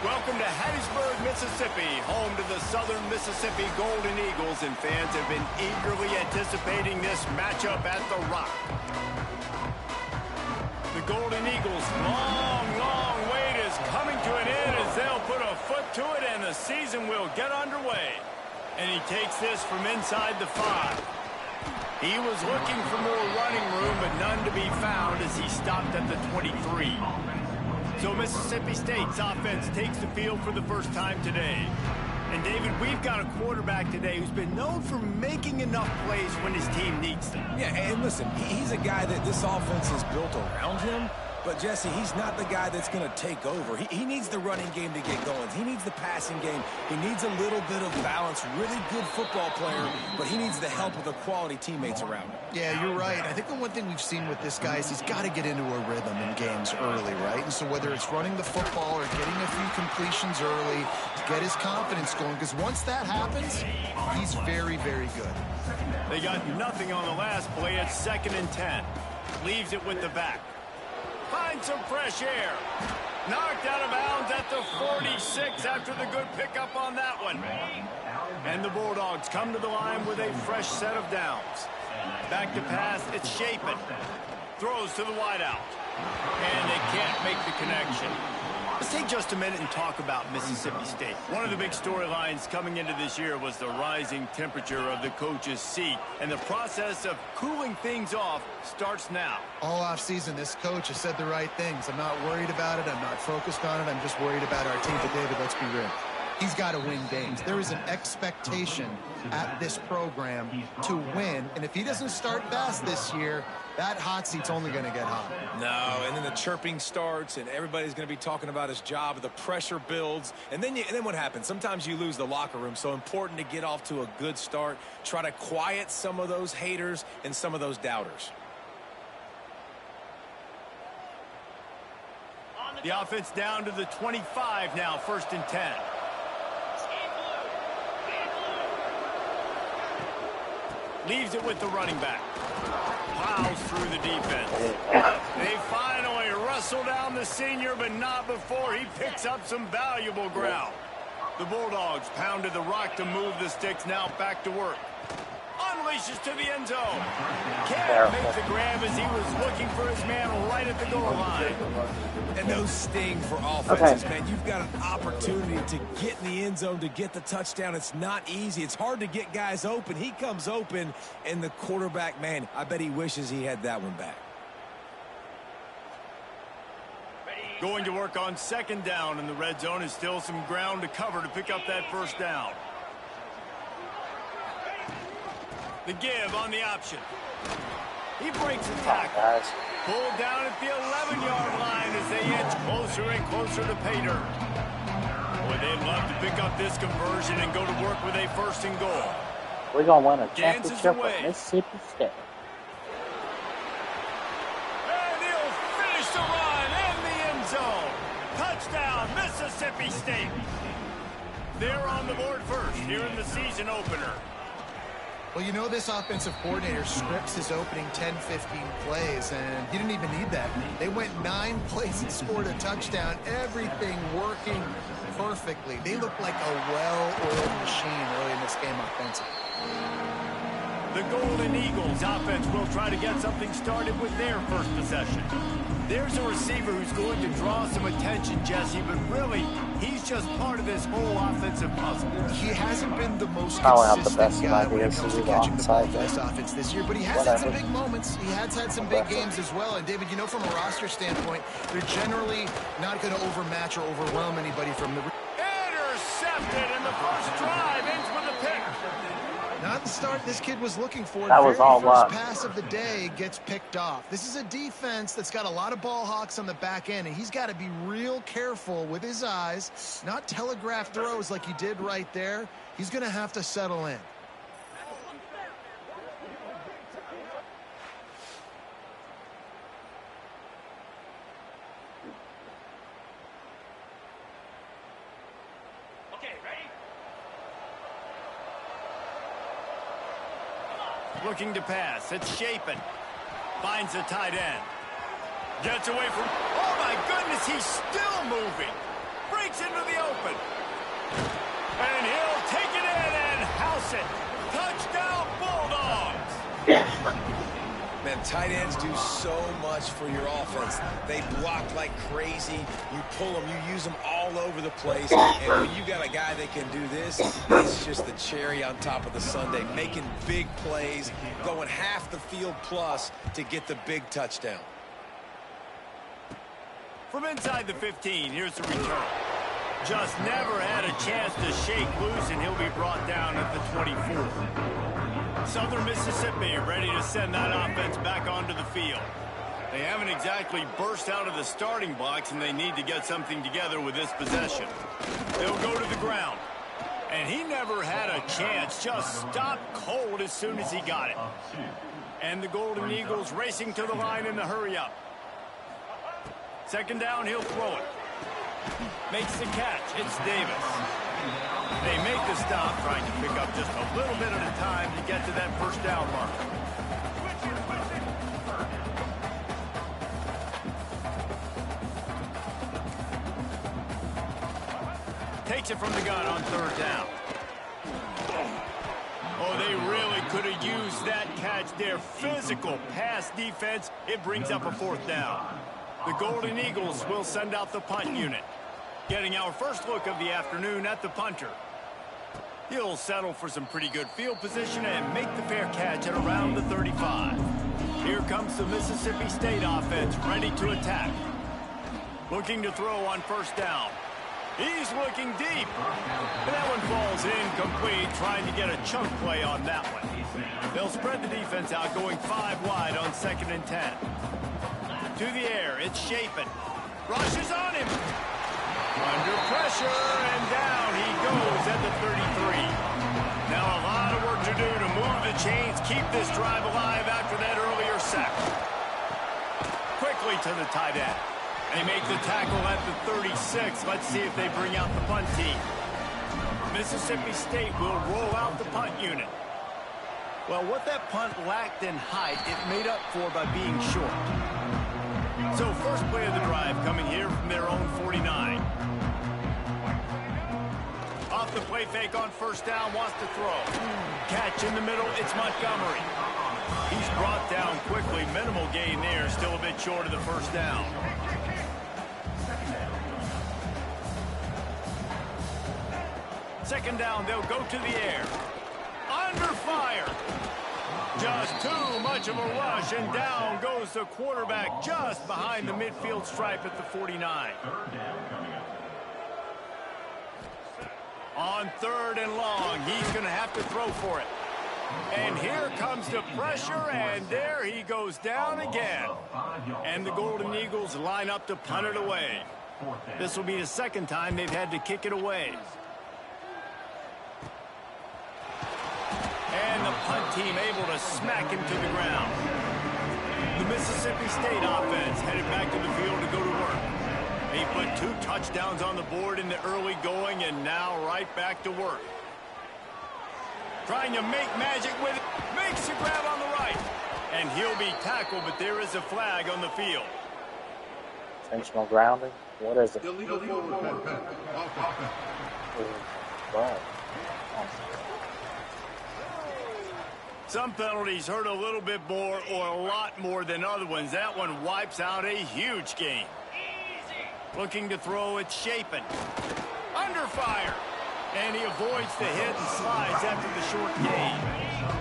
Welcome to Hattiesburg, Mississippi, home to the Southern Mississippi Golden Eagles, and fans have been eagerly anticipating this matchup at the Rock. The Golden Eagles' long wait is coming to an end as they'll put a foot to it and the season will get underway. And he takes this from inside the 5. He was looking for more running room, but none to be found as he stopped at the 23. So Mississippi State's offense takes the field for the first time today. And, David, we've got a quarterback today who's been known for making enough plays when his team needs them. Yeah, and listen, he's a guy that this offense is built around him. But, Jesse, he's not the guy that's going to take over. He needs the running game to get going. He needs the passing game. He needs a little bit of balance. Really good football player, but he needs the help of the quality teammates around him. Yeah, you're right. I think the one thing we've seen with this guy is he's got to get into a rhythm in games early, right? And so whether it's running the football or getting a few completions early to get his confidence going, because once that happens, he's very, very good. They got nothing on the last play. It's 2nd and 10. Leaves it with the back. Finds some fresh air. Knocked out of bounds at the 46 after the good pickup on that one. And the Bulldogs come to the line with a fresh set of downs. Back to pass, it's Shapen. Throws to the wideout. And they can't make the connection. Let's take just a minute and talk about Mississippi State. One of the big storylines coming into this year was the rising temperature of the coach's seat. And the process of cooling things off starts now. All offseason, this coach has said the right things. I'm not worried about it. I'm not focused on it. I'm just worried about our team. But, David, let's be real. He's got to win games. There is an expectation at this program to win. And if he doesn't start fast this year, that hot seat's only going to get hot. No, and then the chirping starts, and everybody's going to be talking about his job. The pressure builds, and then what happens? Sometimes you lose the locker room, so important to get off to a good start. Try to quiet some of those haters and some of those doubters. The offense down to the 25 now, 1st and 10. Leaves it with the running back. Plows through the defense. They finally wrestle down the senior, but not before he picks up some valuable ground. The Bulldogs pounded the rock to move the sticks, now back to work. Unleashes to the end zone. Can't make the grab as he was looking for his man right at the goal line. And those sting for offenses, man. You've got an opportunity to get in the end zone to get the touchdown. It's not easy. It's hard to get guys open. He comes open, and the quarterback, man, I bet he wishes he had that one back. Going to work on 2nd down, and the red zone is still some ground to cover to pick up that 1st down. The give on the option. He breaks the tackle. Pulled down at the 11-yard line as they inch closer and closer to pay dirt. Boy, they'd love to pick up this conversion and go to work with a 1st and goal. We're going to win a championship with Mississippi State. And he'll finish the run in the end zone. Touchdown, Mississippi State. They're on the board first here in the season opener. Well, you know, this offensive coordinator scripts his opening 10, 15 plays, and he didn't even need that. They went 9 plays and scored a touchdown. Everything working perfectly. They look like a well-oiled machine early in this game offensively. The Golden Eagles offense will try to get something started with their first possession. There's a receiver who's going to draw some attention, Jesse, but really, he's just part of this whole offensive puzzle. He hasn't been the most consistent guy when it comes to catching the ball for this offense this year, but he has had some big moments. He has had some big games as well. And, David, you know, from a roster standpoint, they're generally not going to overmatch or overwhelm anybody from the... Intercepted, and the first drive ends with a pick. Not the start this kid was looking for. That was all first pass of the day gets picked off. This is a defense that's got a lot of ball hawks on the back end, and he's got to be real careful with his eyes, not telegraph throws like he did right there. He's going to have to settle in. Looking to pass. It's Shapen. Finds the tight end. Gets away from... Oh, my goodness, he's still moving. Breaks into the And he'll take it in and house it. Touchdown, Bulldogs. Man, tight ends do so much for your offense. They block like crazy. You pull them, you use them all over the place. And when you got a guy that can do this, it's just the cherry on top of the sundae, making big plays, going half the field plus to get the big touchdown. From inside the 15, here's the return. Just never had a chance to shake loose, and he'll be brought down at the 24. Southern Mississippi ready to send that offense back onto the field. They haven't exactly burst out of the starting blocks, and they need to get something together with this possession. They'll go to the ground. And he never had a chance, just stopped cold as soon as he got it. And the Golden Eagles racing to the line in the hurry-up. Second down, he'll throw it. Makes the catch. It's Davis. They make the stop, trying to pick up just a little bit at a time to get to that first down mark. Takes it from the gun on third down. Oh, they really could have used that catch there. Physical pass defense. It brings up a fourth down. The Golden Eagles will send out the punt unit. Getting our first look of the afternoon at the punter. He'll settle for some pretty good field position and make the fair catch at around the 35. Here comes the Mississippi State offense ready to attack. Looking to throw on first down. He's looking deep. That one falls incomplete, trying to get a chunk play on that one. They'll spread the defense out, going 5 wide on 2nd and 10. To the air, it's Chapin. Rushes on him. Under pressure, and down he goes at the 33. Now a lot of work to do to move the chains, keep this drive alive after that earlier sack. Quickly to the tight end. They make the tackle at the 36. Let's see if they bring out the punt team. Mississippi State will roll out the punt unit. Well, what that punt lacked in height, it made up for by being short. So first play of the drive coming here from their own 49. Off the play fake on first down, wants to throw. Catch in the middle, it's Montgomery. He's brought down quickly, minimal gain there, still a bit short of the first down. Second down, they'll go to the air. Under fire. Just too much of a rush, and down goes the quarterback just behind the midfield stripe at the 49. On third and long, he's going to have to throw for it. And here comes the pressure, and there he goes down again. And the Golden Eagles line up to punt it away. This will be the second time they've had to kick it away. And the punt team able to smack him to the ground. The Mississippi State offense headed back to the field to go to work. He put 2 touchdowns on the board in the early going, and now right back to work. Trying to make magic with it. Makes the grab on the right. And he'll be tackled, but there is a flag on the field. Intentional grounding? What is it? Illegal forward pen. Wow. Some penalties hurt a little bit more or a lot more than other ones. That one wipes out a huge game. Looking to throw, it's Chapin. Under fire. And he avoids the hit and slides after the short gain.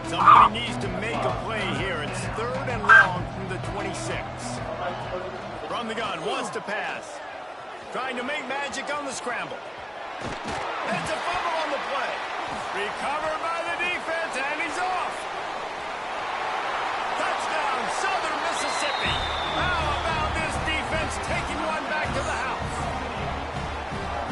Somebody needs to make a play here. It's third and long from the 26. From the gun, wants to pass. Trying to make magic on the scramble. It's a fumble on the play. Recovered by the defense, and he's off. Touchdown, Southern Mississippi. How about this defense taking one back to the house?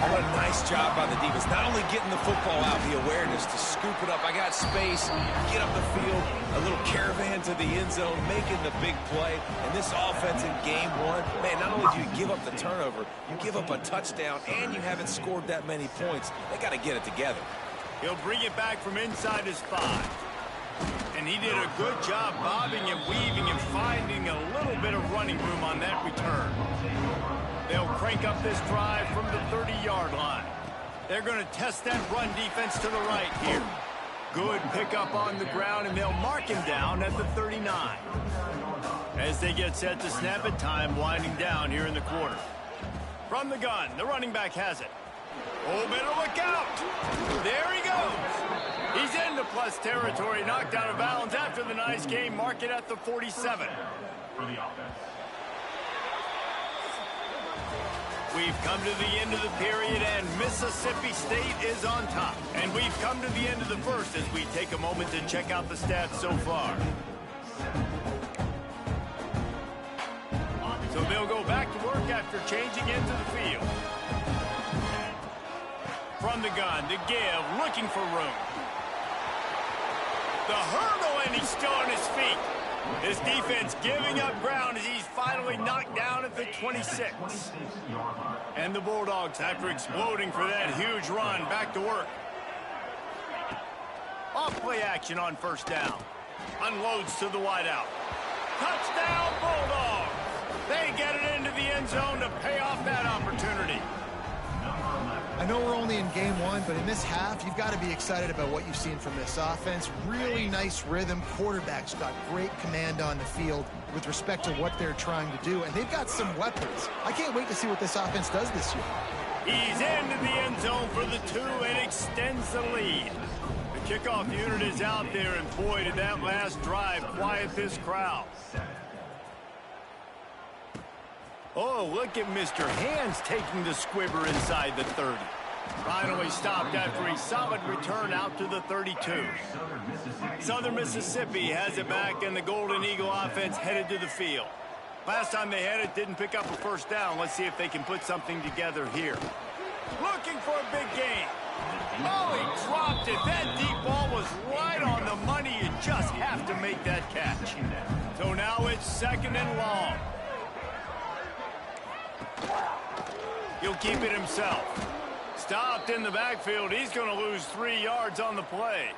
What a nice job by the defense. Not only getting the football out, the awareness to scoop it up. I got space, get up the field, a little caravan to the end zone, making the big play. And this offense in game 1, man, not only do you give up the turnover, you give up a touchdown, and you haven't scored that many points. They got to get it together. He'll bring it back from inside his 5. And he did a good job bobbing and weaving and finding a little bit of running room on that return. They'll crank up this drive from the 30-yard line. They're going to test that run defense to the right here. Good pickup on the ground, and they'll mark him down at the 39. As they get set to snap it, time winding down here in the quarter. From the gun, the running back has it. Oh, better look out. There he goes. He's into plus territory, knocked out of bounds after the nice game. Mark it at the 47. We've come to the end of the period, and Mississippi State is on top. And we've come to the end of the first as we take a moment to check out the stats so far. So they'll go back to work after changing into the field. From the gun, the give, looking for room. The hurdle, and he's still on his feet. His defense giving up ground as he's finally knocked down at the 26. And the Bulldogs, after exploding for that huge run, back to work. Off play action on first down. Unloads to the wideout. Touchdown, Bulldogs! They get it into the end zone to pay off that opportunity. I know we're only in game one, but in this half, you've got to be excited about what you've seen from this offense. Really nice rhythm. Quarterback's got great command on the field with respect to what they're trying to do, and they've got some weapons. I can't wait to see what this offense does this year. He's into the end zone for the 2 and extends the lead. The kickoff unit is out there, and boy, did that last drive quiet this crowd. Oh, look at Mr. Hands taking the squibber inside the 30. Finally stopped after a solid return out to the 32. Southern Mississippi has it back, and the Golden Eagle offense headed to the field. Last time they had it, didn't pick up a first down. Let's see if they can put something together here. Looking for a big gain. Oh, he dropped it. That deep ball was right on the money. You just have to make that catch. So now it's 2nd and long. He'll keep it himself. Stopped in the backfield. He's going to lose 3 yards on the play.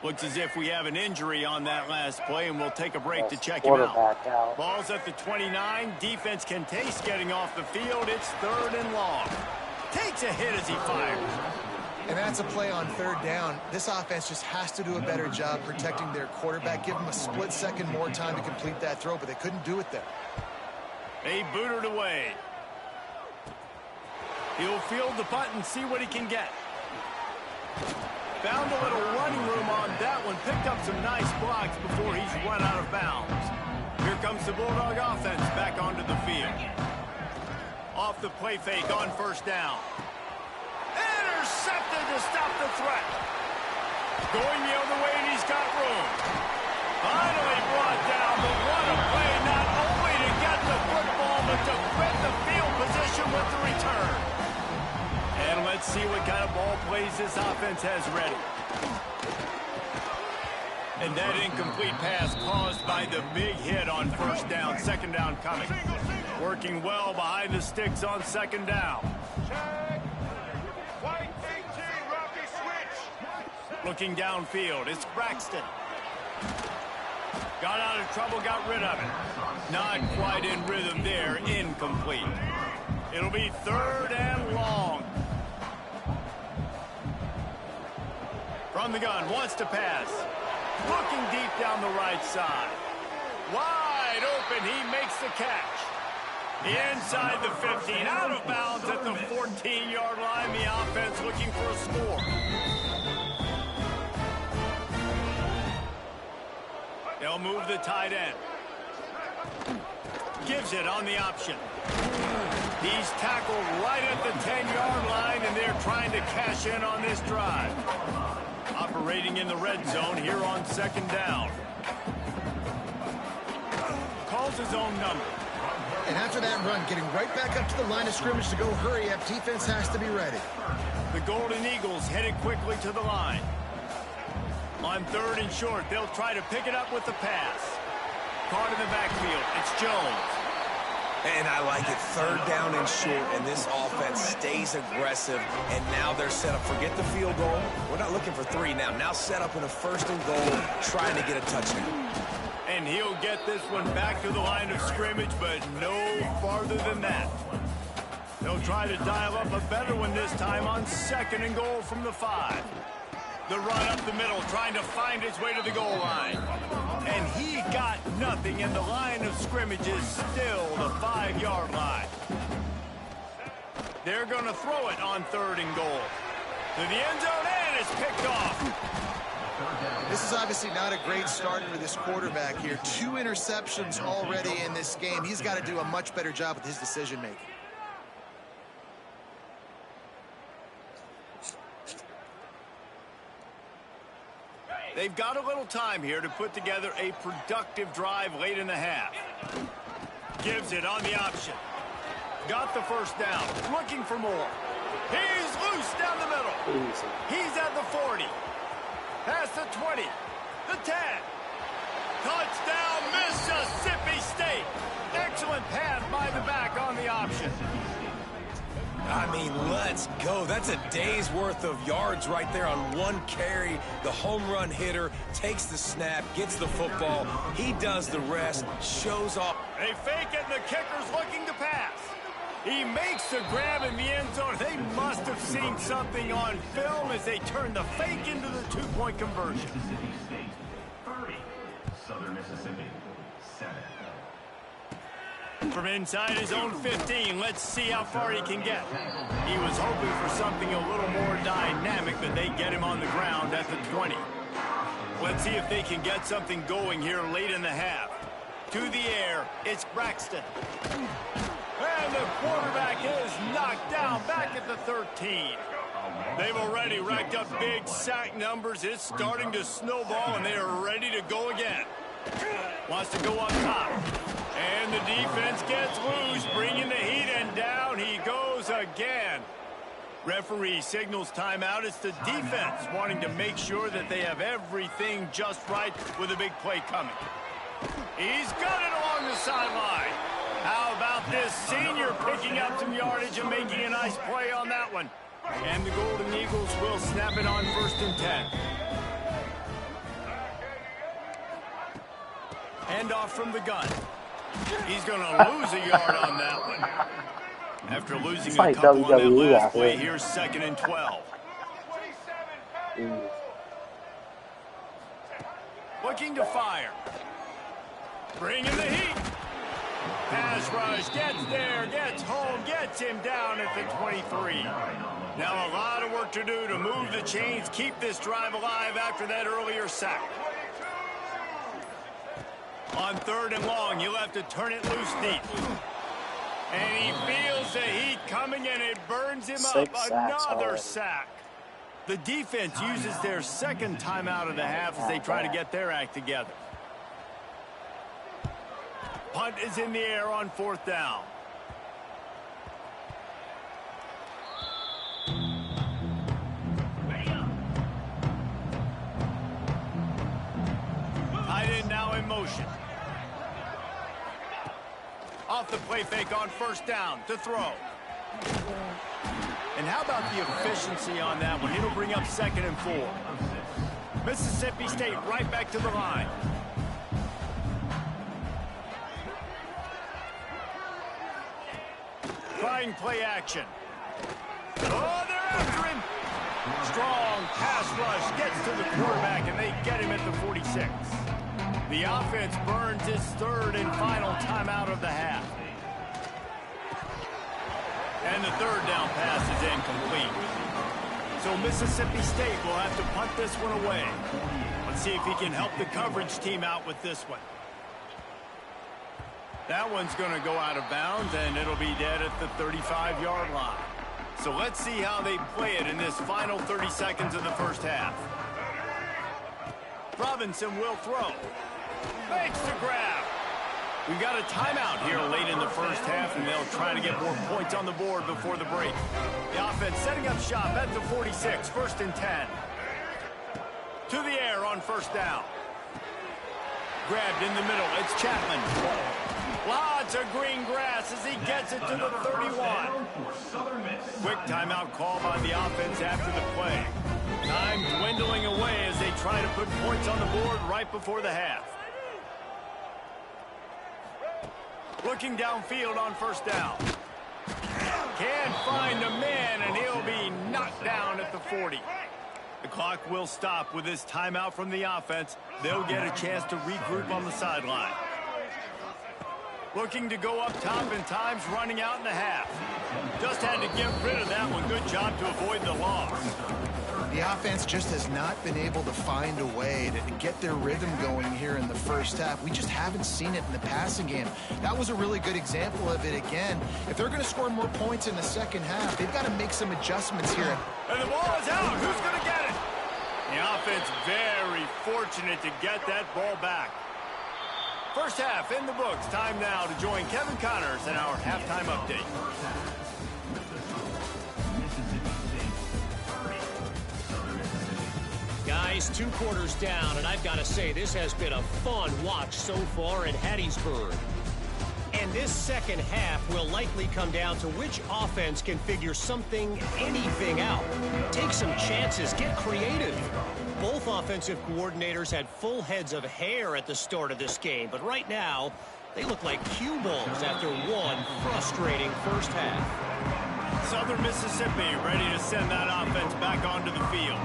Looks as if we have an injury on that last play, and we'll take a break to check him out. Ball's at the 29. Defense can taste getting off the field. It's 3rd and long. Takes a hit as he fires. And that's a play on 3rd down. This offense just has to do a better job protecting their quarterback. Give them a split second more time to complete that throw, but they couldn't do it there. They booted away. He'll field the punt and see what he can get. Found a little running room on that one. Picked up some nice blocks before he's run out of bounds. Here comes the Bulldog offense back onto the field. Off the play fake on first down. Intercepted to stop the threat. Going the other way, and he's got room. Finally brought down, but what a play, not only to get the football, but to quit the field position with the return. And let's see what kind of ball plays this offense has ready. And that incomplete pass caused by the big hit on first down. 2nd down coming. Working well behind the sticks on 2nd down. Looking downfield, it's Braxton. Got out of trouble, got rid of it. Not quite in rhythm there, incomplete. It'll be 3rd and long. From the gun, wants to pass. Looking deep down the right side. Wide open, he makes the catch. Inside the 15, out of bounds at the 14-yard line. The offense looking for a score. They'll move the tight end. Gives it on the option. He's tackled right at the 10-yard line, and they're trying to cash in on this drive. Operating in the red zone here on 2nd down. Calls his own number. And after that run, getting right back up to the line of scrimmage to go hurry up, defense has to be ready. The Golden Eagles headed quickly to the line. On 3rd and short, they'll try to pick it up with the pass. Caught in the backfield, it's Jones. And I like it. 3rd down and short, and this offense stays aggressive, and now they're set up. Forget the field goal. We're not looking for 3 now. Now set up in a 1st and goal, trying to get a touchdown. And he'll get this one back to the line of scrimmage, but no farther than that. They'll try to dial up a better one this time on 2nd and goal from the 5. The run up the middle, trying to find his way to the goal line. And he got nothing, and the line of scrimmage is still the 5-yard line. They're going to throw it on 3rd and goal. To the end zone, and it's picked off. This is obviously not a great start for this quarterback here. 2 interceptions already in this game. He's got to do a much better job with his decision-making. They've got a little time here to put together a productive drive late in the half. Gives it on the option. Got the first down. Looking for more. He's loose down the middle. Easy. He's at the 40. Past the 20. The 10. Touchdown, Mississippi State. Excellent pass by the back on the option. I mean, let's go. That's a day's worth of yards right there on 1 carry. The home run hitter takes the snap, gets the football. He does the rest, shows off. They fake it, and the kicker's looking to pass. He makes the grab in the end zone. They must have seen something on film as they turn the fake into the 2-point conversion. Mississippi State 30, Southern Mississippi 7. From inside his own 15, let's see how far he can get. He was hoping for something a little more dynamic, but they get him on the ground at the 20. Let's see if they can get something going here late in the half. To the air, it's Braxton. And the quarterback is knocked down back at the 13. They've already racked up big sack numbers. It's starting to snowball, and they are ready to go again. Wants to go up top. And the defense gets loose, bringing the heat, and down he goes again. Referee signals timeout. It's the defense wanting to make sure that they have everything just right with a big play coming. He's got it along the sideline. How about this senior picking up some yardage and making a nice play on that one? And the Golden Eagles will snap it on 1st and 10. Hand off from the gun. He's going to lose a yard on that one. After losing a couple on that last play, here's 2nd and 12. Looking to fire. Bringing the heat. Pass rush, gets there, gets home, gets him down at the 23. Now a lot of work to do to move the chains, keep this drive alive after that earlier sack. On 3rd and long, you'll have to turn it loose deep. And he feels the heat coming, and it burns him up. Another sack. The defense uses their 2nd timeout of the half as they try to get their act together. Punt is in the air on 4th down. Tight end now in motion. Off the play fake on 1st down to throw. And how about the efficiency on that one? It'll bring up 2nd and 4. Mississippi State right back to the line. Trying play action. Oh, they're after him. Strong pass rush gets to the quarterback, and they get him at the 46. The offense burns its 3rd and final timeout of the half. And the 3rd down pass is incomplete. So Mississippi State will have to punt this one away. Let's see if he can help the coverage team out with this one. That one's going to go out of bounds, and it'll be dead at the 35-yard line. So let's see how they play it in this final 30 seconds of the 1st half. Robinson will throw. Makes the grab. We've got a timeout here late in the 1st half, and they'll try to get more points on the board before the break. The offense setting up shop at the 46, 1st and 10. To the air on 1st down. Grabbed in the middle. It's Chapman. Lots of green grass as he gets it to the 31. Quick timeout call by the offense after the play. Time dwindling away as they try to put points on the board right before the half. Looking downfield on 1st down. Can't find a man, and he'll be knocked down at the 40. The clock will stop with this timeout from the offense. They'll get a chance to regroup on the sideline. Looking to go up top, and time's running out in the half. Just had to get rid of that one. Good job to avoid the loss. The offense just has not been able to find a way to get their rhythm going here in the first half. We just haven't seen it in the passing game. That was a really good example of it again. If they're going to score more points in the second half, they've got to make some adjustments here. And the ball is out. Who's going to get it? The offense very fortunate to get that ball back. First half in the books. Time now to join Kevin Connors in our halftime update. Guys, 2 quarters down, and I've got to say, this has been a fun watch so far in Hattiesburg. And this second half will likely come down to which offense can figure anything out. Take some chances, get creative. Both offensive coordinators had full heads of hair at the start of this game, but right now, they look like cue balls after one frustrating first half. Southern Mississippi ready to send that offense back onto the field.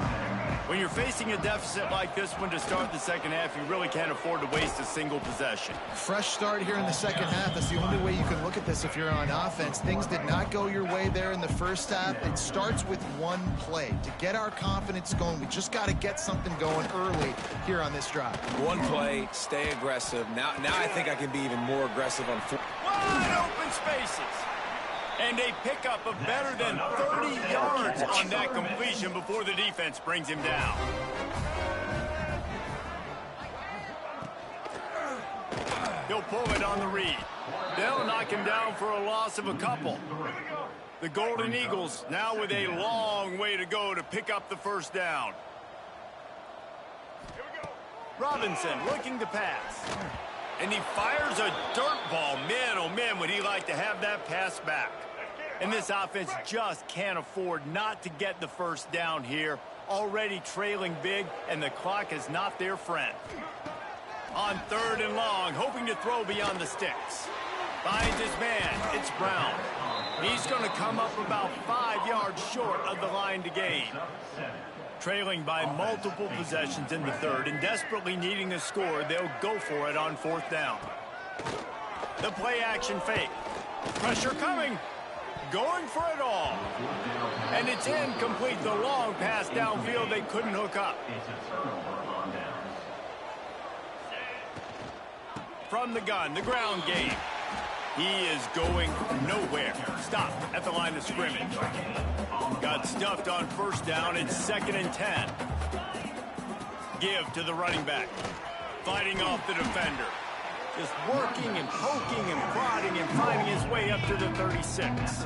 When you're facing a deficit like this one to start the second half, you really can't afford to waste a single possession. Fresh start here in the second half. That's the only way you can look at this if you're on offense. Things did not go your way there in the first half. It starts with one play. To get our confidence going, we just got to get something going early here on this drive. One play, stay aggressive. Now I think I can be even more aggressive on foot. Wide open spaces. And a pickup of better than 30 yards on that completion before the defense brings him down. He'll pull it on the read. They'll knock him down for a loss of a couple. The Golden Eagles now with a long way to go to pick up the first down. Robinson looking to pass. And he fires a dirt ball. Man, oh man, would he like to have that pass back. And this offense just can't afford not to get the first down here. Already trailing big, and the clock is not their friend. On 3rd and long, hoping to throw beyond the sticks. Finds his man. It's Brown. He's going to come up about 5 yards short of the line to gain. Trailing by multiple possessions in the 3rd and desperately needing a score, they'll go for it on 4th down. The play action fake. Pressure coming. Going for it all. And it's incomplete. The long pass downfield they couldn't hook up. From the gun, the ground game. He is going nowhere. Stopped at the line of scrimmage. Got stuffed on 1st down. It's 2nd and 10. Give to the running back. Fighting off the defender. Just working and poking and prodding and finding his way up to the 36.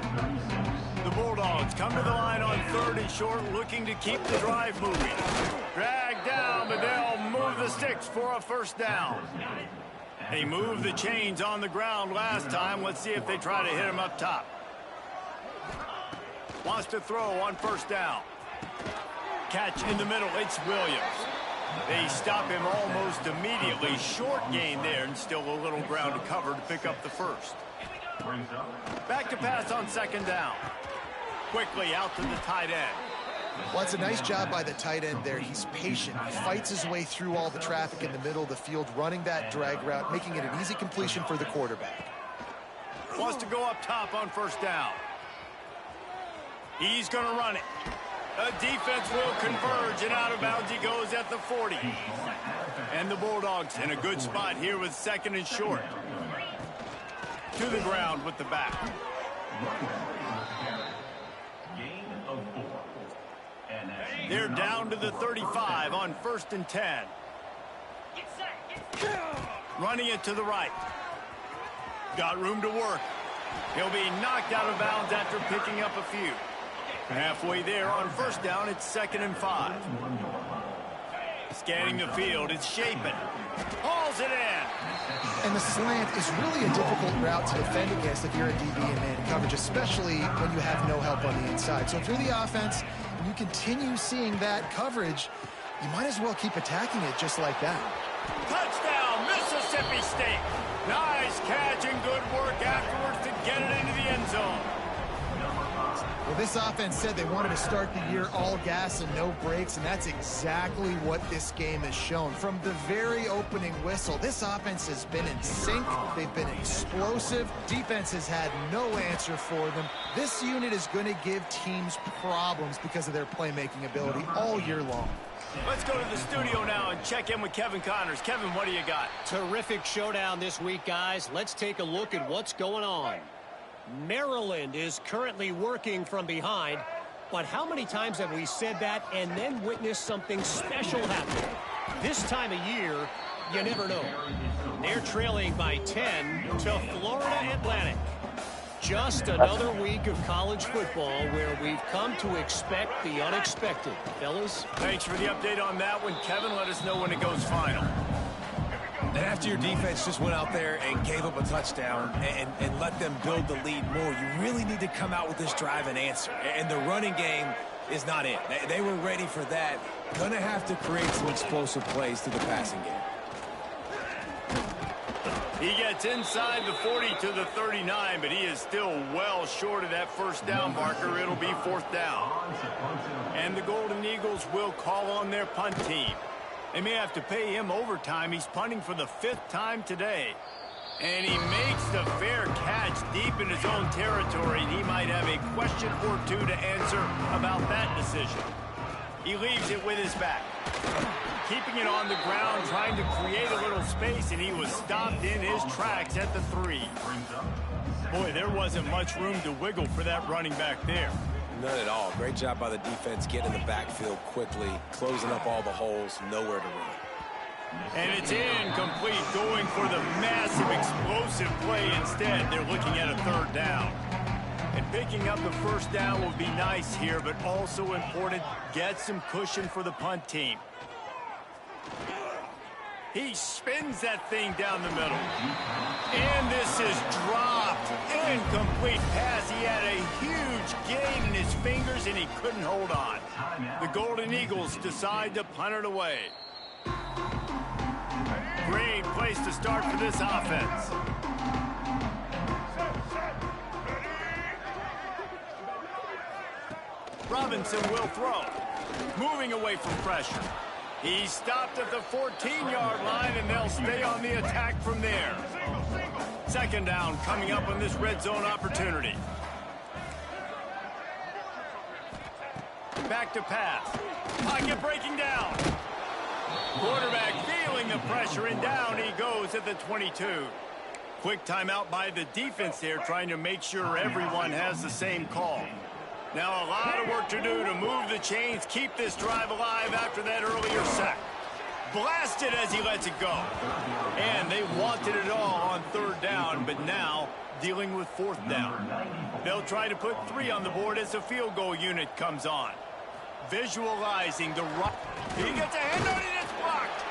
The Bulldogs come to the line on 3rd and short, looking to keep the drive moving. Dragged down, but they'll move the sticks for a 1st down. They moved the chains on the ground last time. Let's see if they try to hit him up top. Wants to throw on 1st down. Catch in the middle. It's Williams. They stop him almost immediately. Short gain there, and still a little ground to cover to pick up the 1st. Back to pass on 2nd down. Quickly out to the tight end. Well, it's a nice job by the tight end there. He's patient. He fights his way through all the traffic in the middle of the field, running that drag route, making it an easy completion for the quarterback. Wants to go up top on 1st down. He's going to run it. The defense will converge, and out of bounds he goes at the 40. And the Bulldogs in a good spot here with 2nd and short. To the ground with the back. They're down to the 35 on 1st and 10. Running it to the right. Got room to work. He'll be knocked out of bounds after picking up a few. Halfway there on 1st down, it's 2nd and 5. Scanning the field, it's Shapen. Hauls it in. And the slant is really a difficult route to defend against if you're a DB in man coverage, especially when you have no help on the inside. So if you're the offense and you continue seeing that coverage, you might as well keep attacking it just like that. Touchdown, Mississippi State. Nice catch and good work afterwards to get it into the end zone. Well, this offense said they wanted to start the year all gas and no brakes, and that's exactly what this game has shown. From the very opening whistle, this offense has been in sync. They've been explosive. Defense has had no answer for them. This unit is going to give teams problems because of their playmaking ability all year long. Let's go to the studio now and check in with Kevin Connors. Kevin, what do you got? Terrific showdown this week, guys. Let's take a look at what's going on. Maryland is currently working from behind, but how many times have we said that and then witnessed something special happen? This time of year, you never know. They're trailing by 10 to Florida Atlantic. Just another week of college football where we've come to expect the unexpected. Fellas? Thanks for the update on that one, Kevin. Let us know when it goes final. And after your defense just went out there and gave up a touchdown and let them build the lead more, you really need to come out with this drive and answer. And the running game is not it. They were ready for that. Gonna have to create some explosive plays through the passing game. He gets inside the 40 to the 39, but he is still well short of that first down marker. It'll be fourth down. And the Golden Eagles will call on their punt team. They may have to pay him overtime. He's punting for the 5th time today. And he makes the fair catch deep in his own territory. And he might have a question or two to answer about that decision. He leaves it with his back. Keeping it on the ground, trying to create a little space, and he was stopped in his tracks at the 3. Boy, there wasn't much room to wiggle for that running back there. None at all. Great job by the defense getting in the backfield quickly, closing up all the holes, nowhere to run. And it's incomplete, going for the massive explosive play instead. They're looking at a 3rd down. And picking up the first down will be nice here, but also important, get some cushion for the punt team. He spins that thing down the middle. And this is dropped. Incomplete pass. He had a huge gain in his fingers, and he couldn't hold on. The Golden Eagles decide to punt it away. Great place to start for this offense. Robinson will throw. Moving away from pressure. He stopped at the 14-yard line, and they'll stay on the attack from there. 2nd down coming up on this red zone opportunity. Back to pass. Pocket breaking down. Quarterback feeling the pressure, and down he goes at the 22. Quick timeout by the defense there, trying to make sure everyone has the same call. Now a lot of work to do to move the chains, keep this drive alive after that earlier sack. Blasted as he lets it go. And they wanted it all on 3rd down, but now dealing with 4th down. They'll try to put 3 on the board as the field goal unit comes on. Visualizing the right. He gets a hand on it, and it's blocked.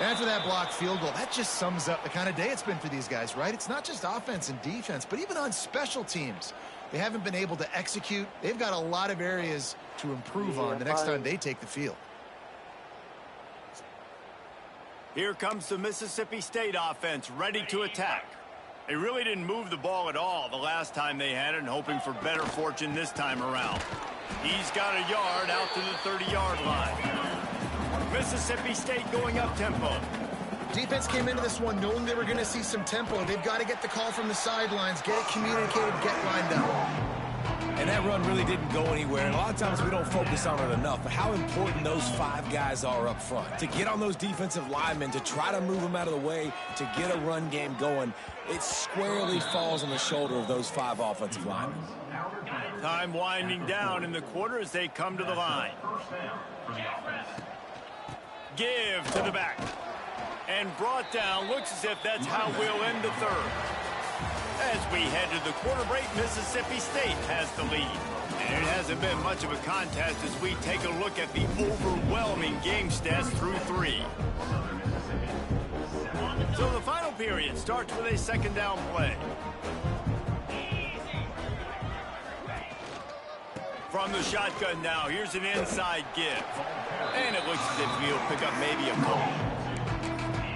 After that blocked field goal, that just sums up the kind of day it's been for these guys, right? It's not just offense and defense, but even on special teams. They haven't been able to execute. They've got a lot of areas to improve on the next time they take the field. Here comes the Mississippi State offense ready to attack. They really didn't move the ball at all the last time they had it, and hoping for better fortune this time around. He's got a yard out to the 30-yard line. Mississippi State going up tempo. Defense came into this one knowing they were going to see some tempo. They've got to get the call from the sidelines, get it communicated, get lined up. And that run really didn't go anywhere. And a lot of times we don't focus on it enough, but how important those 5 guys are up front. To get on those defensive linemen, to try to move them out of the way, to get a run game going, it squarely falls on the shoulder of those 5 offensive linemen. Time winding down in the quarter as they come to the line. Give to the back. And brought down. Looks as if that's how we'll end the 3rd. As we head to the quarter break, Mississippi State has the lead. And it hasn't been much of a contest as we take a look at the overwhelming game stats through 3. So the final period starts with a 2nd down play. From the shotgun now, here's an inside give. And it looks as if he'll pick up maybe a goal.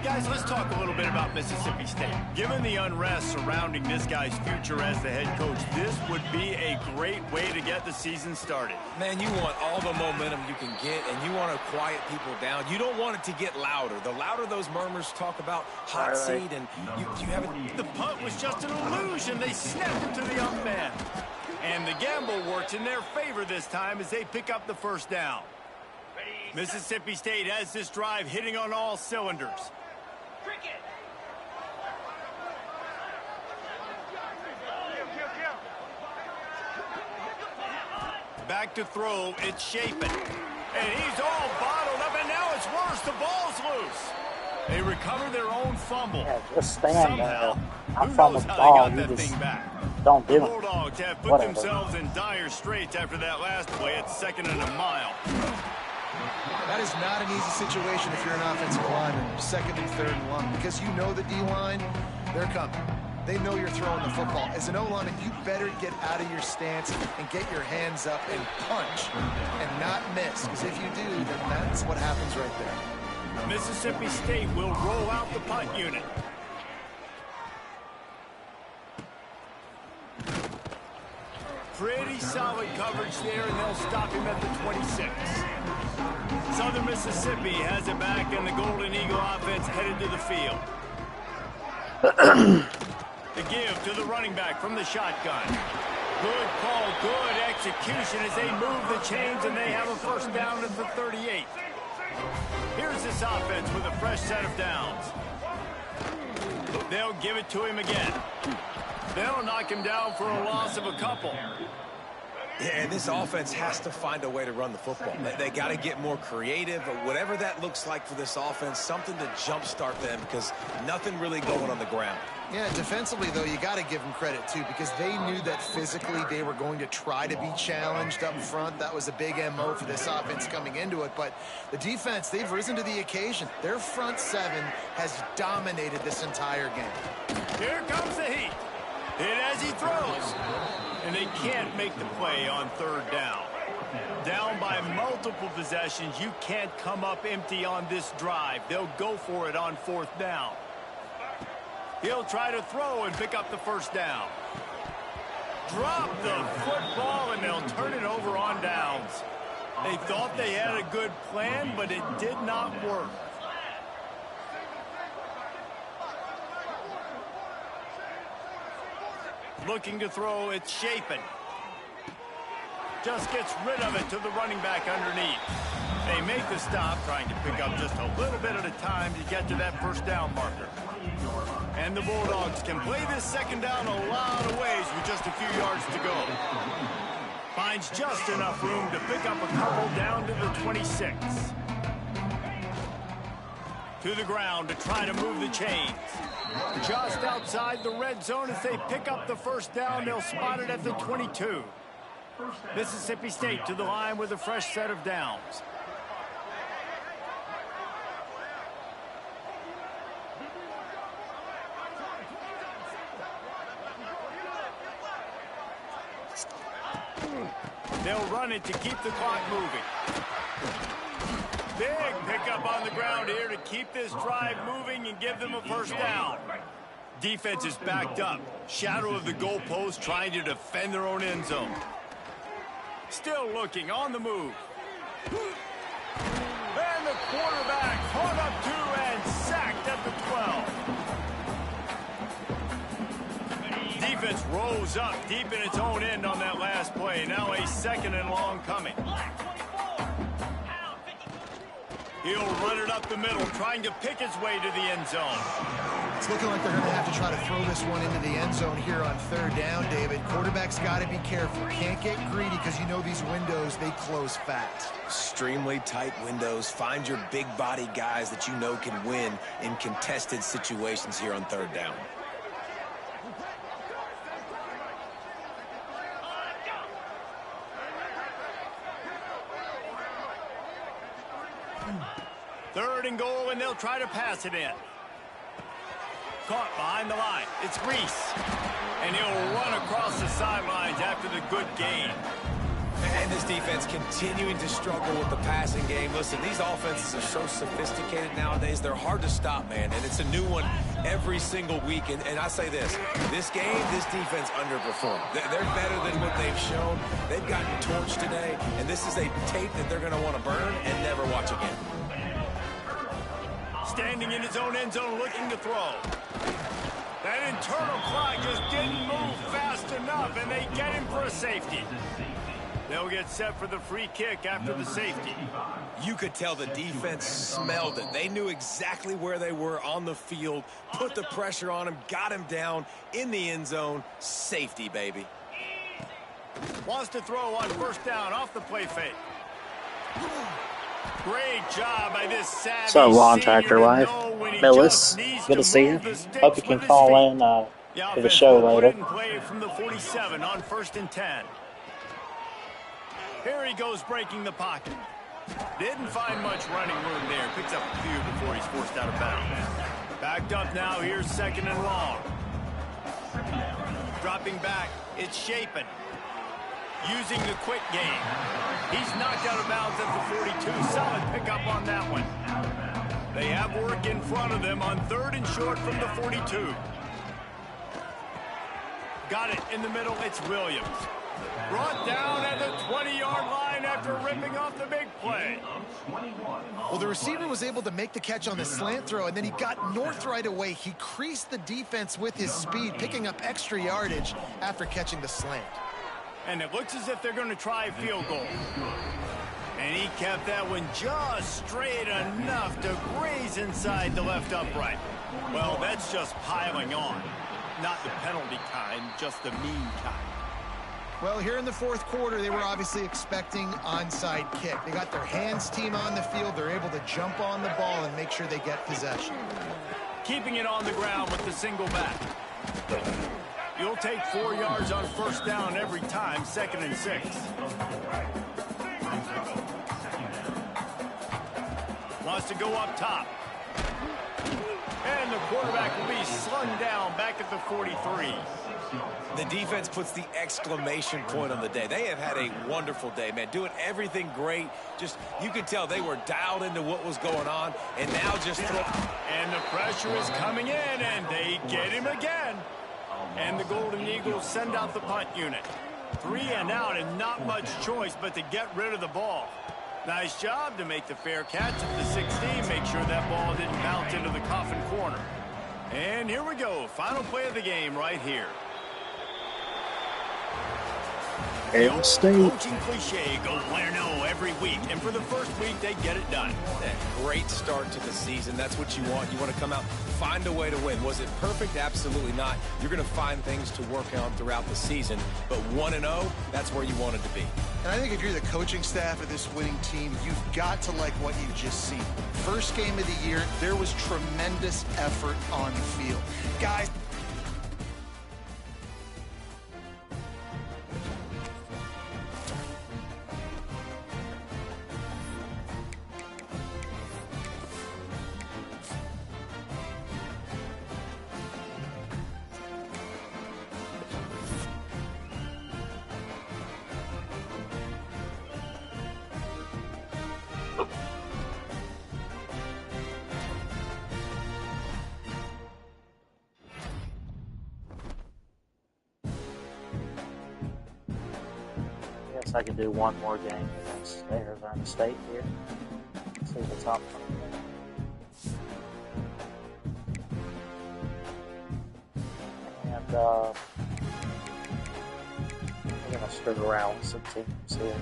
Guys, let's talk a little bit about Mississippi State. Given the unrest surrounding this guy's future as the head coach, this would be a great way to get the season started. Man, you want all the momentum you can get, and you want to quiet people down. You don't want it to get louder. The louder those murmurs talk about hot seat, and you haven't... The punt was just an illusion. They snapped it to the young man. And the gamble works in their favor this time as they pick up the first down. Mississippi State has this drive hitting on all cylinders. Back to throw, it's Shapen. And he's all bottled up, and now it's worse. The ball's loose. They recover their own fumble. Yeah, just stand Somehow, there. I who fumbled knows the how ball. they got You that just thing back. don't do The it. Bulldogs have put Whatever. themselves in dire straits after that last play at 2nd and a mile. That is not an easy situation if you're an offensive lineman, 2nd and 3rd and 1, because you know the D-line, they're coming. They know you're throwing the football. As an O-lineman, you better get out of your stance and get your hands up and punch and not miss, because if you do, then that's what happens right there. Mississippi State will roll out the punt unit. Pretty solid coverage there, and they'll stop him at the 26. Southern Mississippi has it back, and the Golden Eagle offense headed to the field. The give to the running back from the shotgun. Good call, good execution as they move the chains, and they have a first down at the 38. Here's this offense with a fresh set of downs. They'll give it to him again. They'll knock him down for a loss of a couple. Yeah, and this offense has to find a way to run the football. They got to get more creative, or whatever that looks like for this offense, something to jumpstart them, because nothing really going on the ground. Yeah, defensively, though, you got to give them credit, too, because they knew that physically they were going to try to be challenged up front. That was a big MO for this offense coming into it. But the defense, they've risen to the occasion. Their front seven has dominated this entire game. Here comes the heat. Hit as he throws. And they can't make the play on 3rd down. Down by multiple possessions, you can't come up empty on this drive. They'll go for it on 4th down. He'll try to throw and pick up the first down. Drop the football, and they'll turn it over on downs. They thought they had a good plan, but it did not work. Looking to throw, it's Shapen. Just gets rid of it to the running back underneath. They make the stop, trying to pick up just a little bit at a time to get to that first down marker. And the Bulldogs can play this 2nd down a lot of ways with just a few yards to go. Finds just enough room to pick up a couple down to the 26. To the ground to try to move the chains. Just outside the red zone as they pick up the first down. They'll spot it at the 22. Mississippi State to the line with a fresh set of downs. They'll run it to keep the clock moving. Big pickup on the ground here to keep this drive moving and give them a first down. Defense is backed up. Shadow of the goalpost, trying to defend their own end zone. Still looking on the move. And the quarterback caught up to and sacked at the 12. Defense rose up deep in its own end on that last play. Now a 2nd and long coming. He'll run it up the middle, trying to pick his way to the end zone. It's looking like they're going to have to try to throw this one into the end zone here on 3rd down, David. Quarterback's got to be careful. Can't get greedy because you know these windows, they close fast. Extremely tight windows. Find your big body guys that you know can win in contested situations here on 3rd down. Third and goal, and they'll try to pass it in. Caught behind the line. It's Reese. And he'll run across the sidelines after the good gain. And this defense continuing to struggle with the passing game. Listen, these offenses are so sophisticated nowadays. They're hard to stop, man. And it's a new one every single week. And I say this game, this defense underperformed. They're better than what they've shown. They've gotten torched today. And this is a tape that they're going to want to burn and never watch again. Standing in his own end zone looking to throw. That internal clock just didn't move fast enough, and they get him for a safety. They'll get set for the free kick after the safety. You could tell the defense smelled it. They knew exactly where they were on the field, put the pressure on him, got him down in the end zone. Safety, baby. Wants to throw on first down off the play fake. Great job by this savvy What's up, Lawn Tractor Life? Millis, good to see you. Hope you can call in for the show later. Play from the 47 on 1st and 10. Here he goes breaking the pocket. Didn't find much running room there. Picks up a few before he's forced out of bounds. Backed up now. Here's 2nd and long. Dropping back. It's Shapen. Using the quick game. He's knocked out of bounds at the 42. Solid pickup on that one. They have work in front of them on 3rd and short from the 42. Got it in the middle. It's Williams. Brought down at the 20-yard line after ripping off the big play. Well, the receiver was able to make the catch on the slant throw, and then he got north right away. He creased the defense with his speed, picking up extra yardage after catching the slant. And it looks as if they're going to try a field goal. And he kept that one just straight enough to graze inside the left upright. Well, that's just piling on. Not the penalty kind, just the mean kind. Well, here in the 4th quarter, they were obviously expecting onside kick. They got their hands team on the field. They're able to jump on the ball and make sure they get possession. Keeping it on the ground with the single back. You'll take 4 yards on first down every time, 2nd and 6. Wants to go up top. And the quarterback will be slung down back at the 43. The defense puts the exclamation point on the day. They have had a wonderful day, man. Doing everything great. Just, you could tell they were dialed into what was going on. And now just throw. And the pressure is coming in, and they get him again. And the Golden Eagles send out the punt unit. 3 and out, and not much choice but to get rid of the ball. Nice job to make the fair catch at the 16. Make sure that ball didn't bounce into the coffin corner. And here we go. Final play of the game right here. Hail State. Coaching cliche, go win or no every week. And for the first week, they get it done. A great start to the season. That's what you want. You want to come out, find a way to win. Was it perfect? Absolutely not. You're going to find things to work on throughout the season. But 1-0, that's where you wanted to be. And I think if you're the coaching staff of this winning team, you've got to like what you've just seen. First game of the year, there was tremendous effort on the field. Guys. I can do one more game against Arizona State here. See what's up. And we're gonna screw around with some teams here.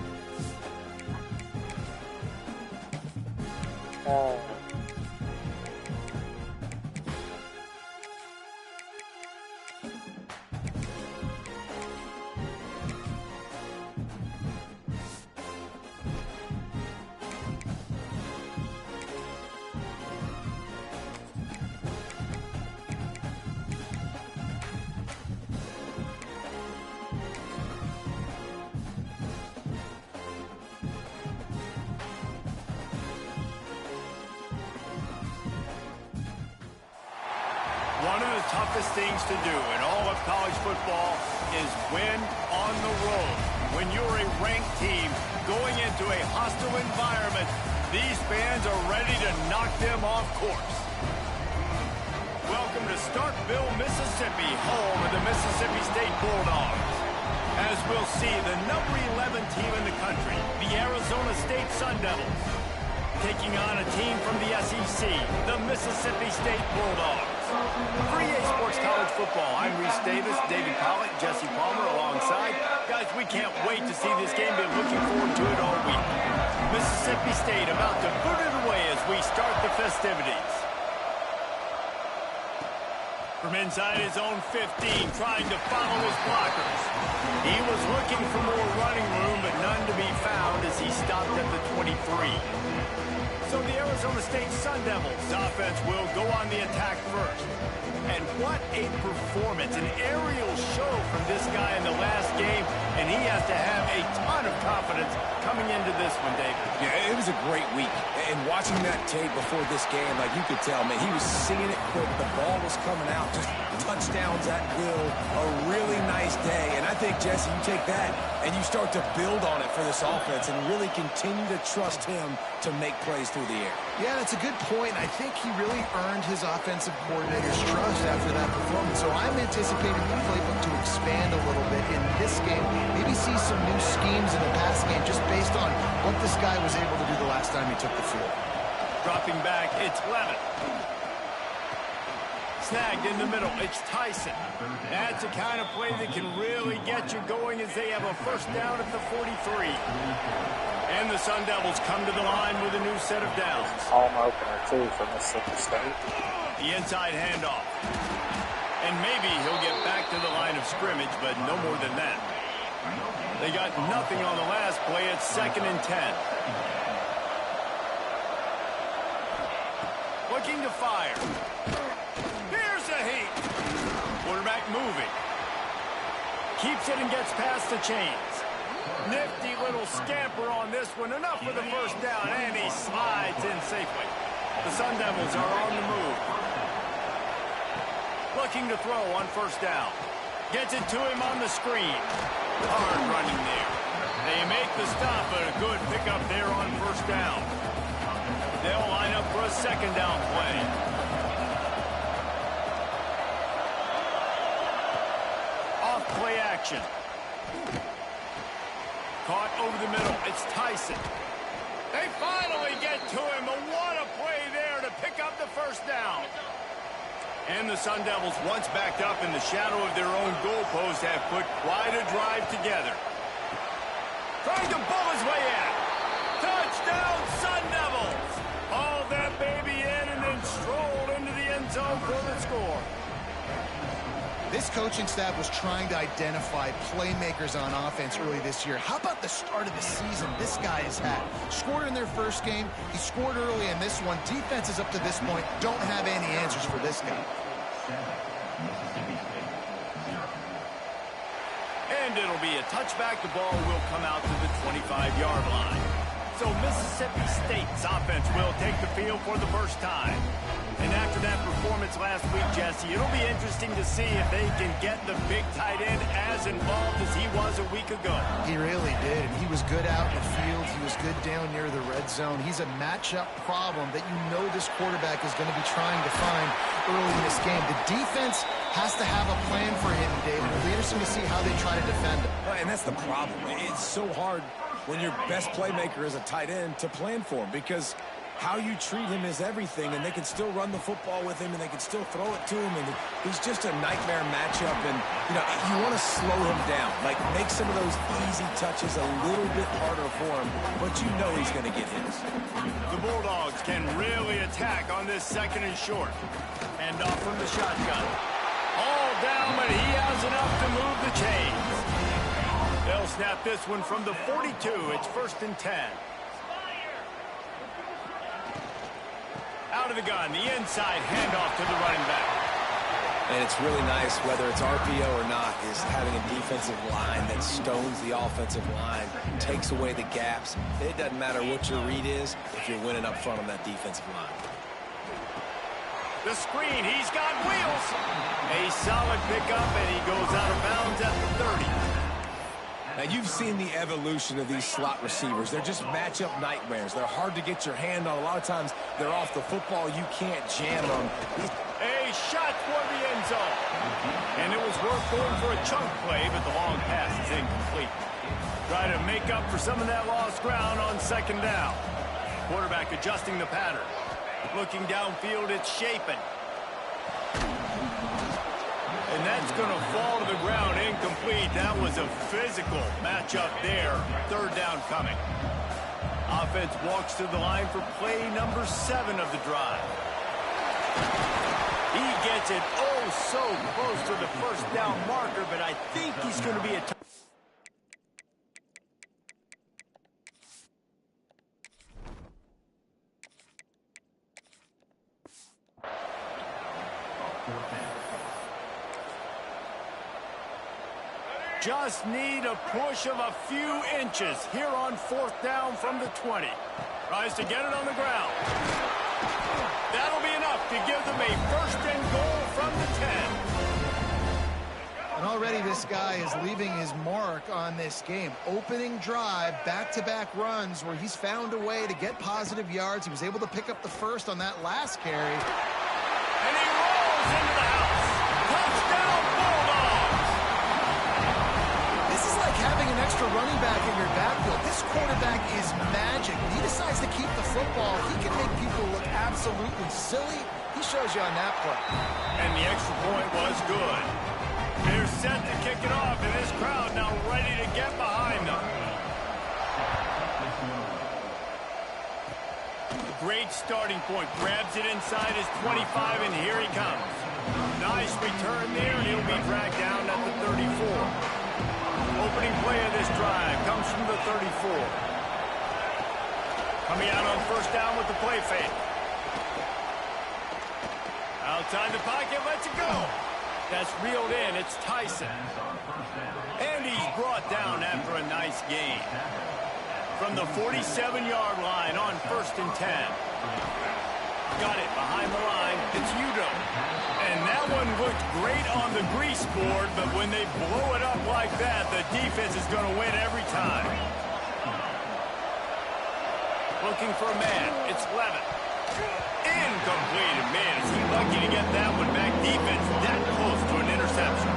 One of the toughest things to do in all of college football is win on the road. When you're a ranked team going into a hostile environment, these fans are ready to knock them off course. Welcome to Starkville, Mississippi, home of the Mississippi State Bulldogs. As we'll see, the number 11 team in the country, the Arizona State Sun Devils, taking on a team from the SEC, the Mississippi State Bulldogs. For EA Sports College Football, I'm Reese Davis, David Pollock, Jesse Palmer alongside. Guys, we can't wait to see this game. Been looking forward to it all week. Mississippi State about to put it away as we start the festivities. From inside his own 15, trying to follow his blockers. He was looking for more running room, but none to be found as he stopped at the 23. So the Arizona State Sun Devils offense will go on the attack first. And what a performance, an aerial show from this guy in the last game, and he has to have a ton of confidence coming into this one, David. Yeah, it was a great week. And watching that tape before this game, like you could tell, man, he was seeing it quick. The ball was coming out, just touchdowns at will. A really nice day. And I think, Jesse, you take that and you start to build on it for this offense and really continue to trust him to make plays through the air. Yeah, that's a good point. I think he really earned his offensive coordinator's trust after that performance. So I'm anticipating the playbook to expand a little bit in this game. Maybe see some new schemes in the pass game just based on what this guy was able to do the last time he took the field. Dropping back, it's Levitt. Snagged in the middle, it's Tyson. That's the kind of play that can really get you going as they have a first down at the 43. And the Sun Devils come to the line with a new set of downs. Home opener, too, for Mississippi State. The inside handoff. And maybe he'll get back to the line of scrimmage, but no more than that. They got nothing on the last play. It's 2nd and 10. Looking to fire. Here's a heat. Quarterback moving. Keeps it and gets past the chains. Nifty little scamper on this one. Enough for the first down, and he slides in safely. The Sun Devils are on the move. Looking to throw on first down. Gets it to him on the screen. Hard running there. They make the stop, but a good pickup there on first down. They'll line up for a second down play. Off play action. Caught over the middle. It's Tyson. They finally get to him. But what a play there to pick up the first down. And the Sun Devils, once backed up in the shadow of their own goalpost, have put quite a drive together. Trying to bull his way in. Touchdown, Sun Devils! Hauled that baby in and then strolled into the end zone for the score. This coaching staff was trying to identify playmakers on offense early this year. How about the start of the season this guy has had? Scored in their first game. He scored early in this one. Defenses up to this point don't have any answers for this guy. And it'll be a touchback. The ball will come out to the 25-yard line. So Mississippi State's offense will take the field for the first time. And after that performance last week, Jesse, it'll be interesting to see if they can get the big tight end as involved as he was a week ago. He really did. And he was good out in the field. He was good down near the red zone. He's a matchup problem that you know this quarterback is going to be trying to find early in this game. The defense has to have a plan for him, David. It'll be interesting to see how they try to defend him. And that's the problem. It's so hard when your best playmaker is a tight end to plan for him, because how you treat him is everything, and they can still run the football with him, and they can still throw it to him, and he's just a nightmare matchup. And, you know, you want to slow him down, like make some of those easy touches a little bit harder for him, but you know he's going to get his. The Bulldogs can really attack on this 2nd and short. And off from the shotgun. All down, but he has enough to move the chains. They'll snap this one from the 42. It's 1st and 10. Out of the gun, the inside handoff to the running back. And it's really nice, whether it's RPO or not, is having a defensive line that stones the offensive line, takes away the gaps. It doesn't matter what your read is if you're winning up front on that defensive line. The screen, he's got wheels. A solid pickup, and he goes out of bounds at the 30. Now, you've seen the evolution of these slot receivers. They're just matchup nightmares. They're hard to get your hand on. A lot of times, they're off the football. You can't jam them. A shot toward the end zone. And it was worth going for a chunk play, but the long pass is incomplete. Try to make up for some of that lost ground on second down. Quarterback adjusting the pattern. Looking downfield, it's shaping. And that's going to fall to the ground incomplete. That was a physical matchup there. Third down coming. Offense walks to the line for play number 7 of the drive. He gets it oh so close to the first down marker, but I think he's going to be a just need a push of a few inches here on fourth down from the 20. Tries to get it on the ground. That'll be enough to give them a first and goal from the 10. And already this guy is leaving his mark on this game. Opening drive, back-to-back runs where he's found a way to get positive yards. He was able to pick up the first on that last carry. And he rolls into the house. Touchdown, Bulldogs! This is like having an extra running back in your backfield. This quarterback is magic. When he decides to keep the football, he can make people look absolutely silly. He shows you on that play. And the extra point was good. They're set to kick it off, and this crowd now ready to get behind them. Great starting point. Grabs it inside his 25, and here he comes. Nice return there, and he'll be dragged down at the 34. Opening play of this drive comes from the 34. Coming out on first down with the play fake. Outside the pocket, lets it go. That's reeled in. It's Tyson. And he's brought down after a nice gain. From the 47-yard line on first and 10. Got it behind the line. It's Udo. And that one looked great on the grease board, but when they blow it up like that, the defense is going to win every time. Looking for a man. It's Levitt. Incomplete. Man, is he lucky to get that one back. Defense that close to an interception.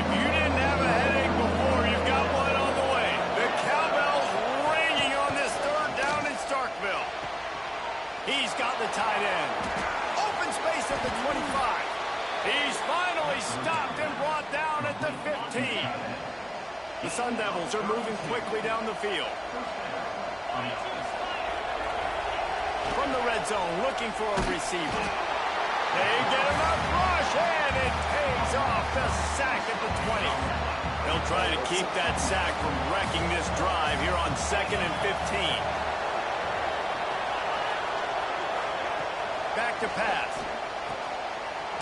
If you didn't have a headache before, you've got one on the way. The cowbell's ringing on this third down in Starkville. He's got the tight end. Open space at the 25. He's finally stopped and brought down at the 15. The Sun Devils are moving quickly down the field. From the red zone, looking for a receiver. They get enough rush, and it pays off the sack at the 20. They'll try to keep that sack from wrecking this drive here on 2nd and 15. Back to pass.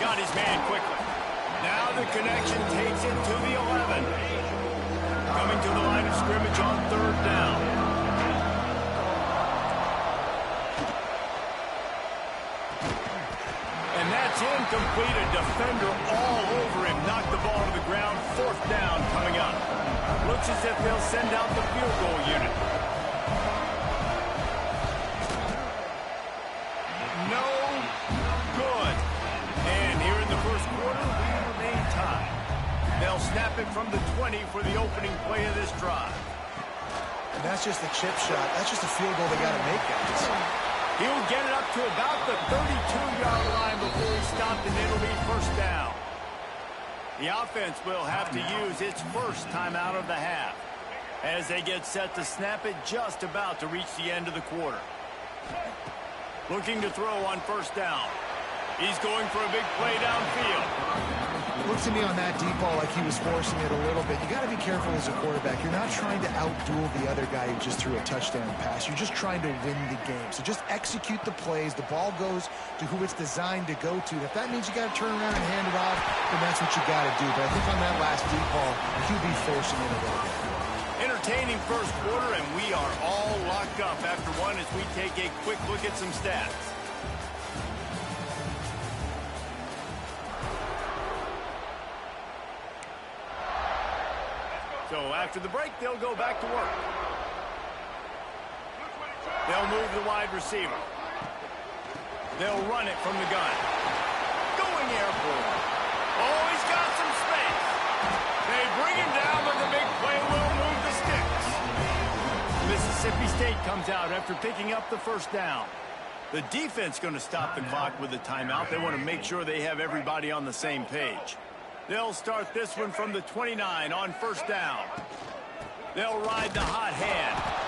Got his man quickly. Now the connection takes it to the 11. Coming to the line of scrimmage on third down. And that's incomplete. A defender all over him. Knocked the ball to the ground. Fourth down coming up. Looks as if they'll send out the field goal unit. No good. And here in the first quarter, we remain tied. They'll snap it from the 20 for the opening play of this drive. And that's just a chip shot. That's just a field goal they got to make, guys. He'll get it up to about the 32-yard line before he's stopped, and it'll be first down. The offense will have to use its first timeout of the half as they get set to snap it just about to reach the end of the quarter. Looking to throw on first down. He's going for a big play downfield. Looks to me on that deep ball like he was forcing it a little bit. You got to be careful as a quarterback. You're not trying to outduel the other guy who just threw a touchdown pass. You're just trying to win the game. So just execute the plays. The ball goes to who it's designed to go to. If that means you got to turn around and hand it off, then that's what you got to do. But I think on that last deep ball, QB forcing it a little bit. Entertaining first quarter, and we are all locked up after one as we take a quick look at some stats. So after the break, they'll go back to work. They'll move the wide receiver. They'll run it from the gun. Going airborne. Oh, he's got some space. They bring him down, but the big play will move the sticks. Mississippi State comes out after picking up the first down. The defense going to stop the clock with a timeout. They want to make sure they have everybody on the same page. They'll start this one from the 29 on first down. They'll ride the hot hand.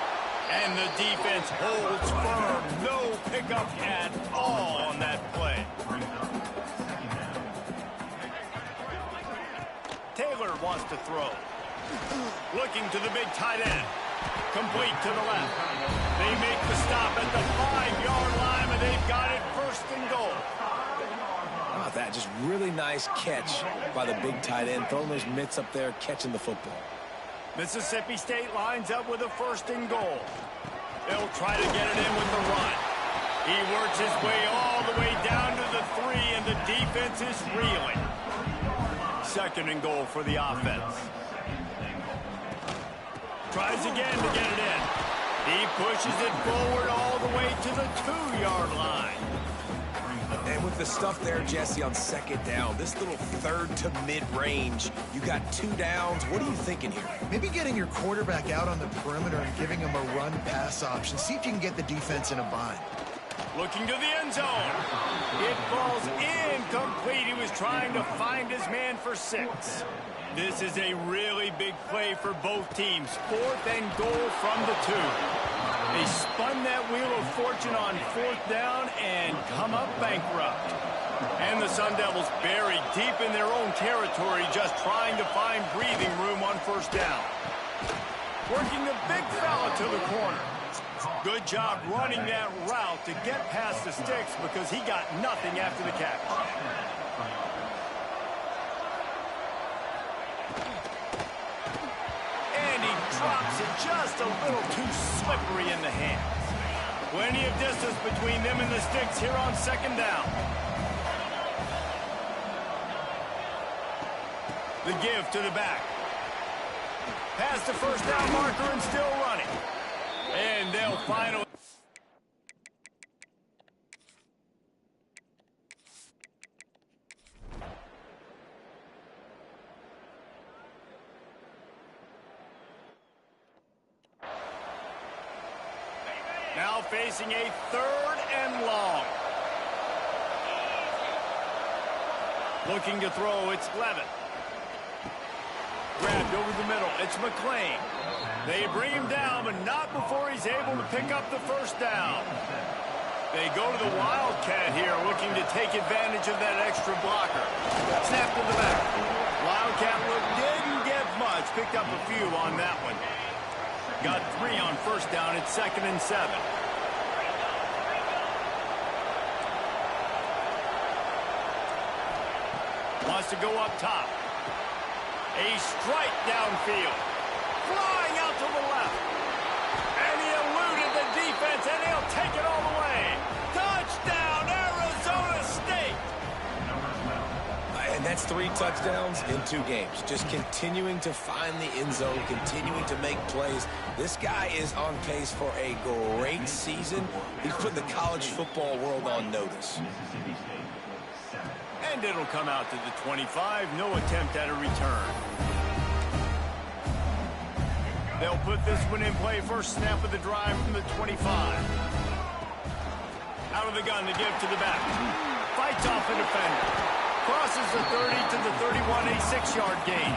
And the defense holds firm. No pickup at all on that play. Taylor wants to throw. Looking to the big tight end. Complete to the left. They make the stop at the 5-yard line, and they've got it first and goal. How about that? Just really nice catch by the big tight end. Throwing those mitts up there, catching the football. Mississippi State lines up with a first and goal. They'll try to get it in with the run. He works his way all the way down to the 3, and the defense is reeling. Second and goal for the offense. Tries again to get it in. He pushes it forward all the way to the 2-yard line. And with the stuff there, Jesse, on second down, this little third to mid-range, you got 2 downs. What are you thinking here? Maybe getting your quarterback out on the perimeter and giving him a run-pass option. See if you can get the defense in a bind. Looking to the end zone. It falls incomplete. He was trying to find his man for 6. This is a really big play for both teams. 4th and goal from the 2. They spun that wheel of fortune on 4th down and come up bankrupt. And the Sun Devils buried deep in their own territory, just trying to find breathing room on first down. Working the big fella to the corner. Good job running that route to get past the sticks because he got nothing after the catch. And he drops it just a little too slippery in the hands. Plenty of distance between them and the sticks here on second down. The give to the back. Past the first down marker and still running. And they'll finally... Now facing a 3rd and long. Looking to throw, it's Levin. Grabbed over the middle, it's McClain. They bring him down, but not before he's able to pick up the first down. They go to the Wildcat here, looking to take advantage of that extra blocker. Snap to the back. Wildcat look didn't get much, picked up a few on that one. Got 3 on first down, it's 2nd and 7. Wants to go up top. A strike downfield. Flying out to the left. And he eluded the defense, and he'll take it all the way. Touchdown, Arizona State! And that's 3 touchdowns in 2 games. Just continuing to find the end zone, continuing to make plays. This guy is on pace for a great season. He's put the college football world on notice. And it'll come out to the 25. No attempt at a return. They'll put this one in play. First snap of the drive from the 25. Out of the gun to give to the back. Fights off the defender. Crosses the 30 to the 31, a 6-yard gain.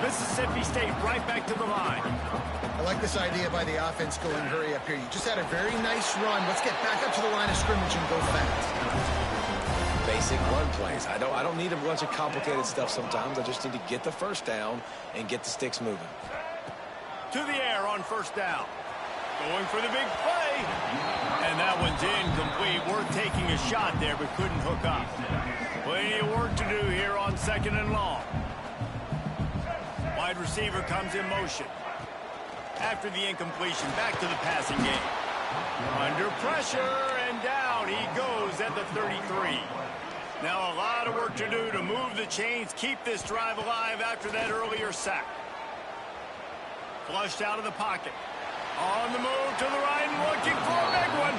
Mississippi State right back to the line. I like this idea by the offense going hurry up here. You just had a very nice run. Let's get back up to the line of scrimmage and go fast. Basic run plays. I don't need a bunch of complicated stuff sometimes. I just need to get the first down and get the sticks moving. To the air on first down. Going for the big play. And that one's incomplete. We're taking a shot there, but couldn't hook up. Plenty of work to do here on 2nd and long. Wide receiver comes in motion. After the incompletion, back to the passing game. Under pressure, and down he goes at the 33. Now a lot of work to do to move the chains, keep this drive alive after that earlier sack. Flushed out of the pocket. On the move to the right and looking for a big one.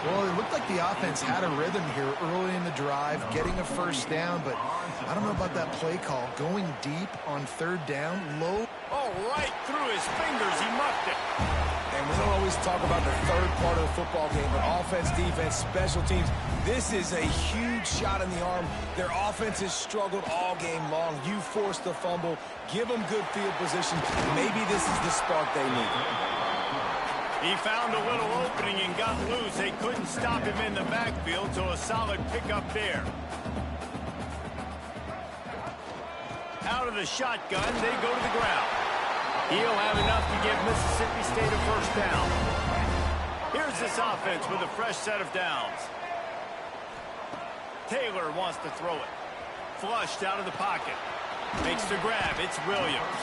Well, it looked like the offense had a rhythm here early in the drive, getting a first down, but I don't know about that play call. Going deep on third down, low. Oh, right through his fingers, he muffed it. And we don't always talk about the third part of the football game, but offense, defense, special teams, this is a huge shot in the arm. Their offense has struggled all game long. You force the fumble, give them good field position. Maybe this is the spark they need. He found a little opening and got loose. They couldn't stop him in the backfield, so a solid pickup there. Out of the shotgun, they go to the ground. He'll have enough to give Mississippi State a first down. Here's this offense with a fresh set of downs. Taylor wants to throw it. Flushed out of the pocket. Makes the grab. It's Williams.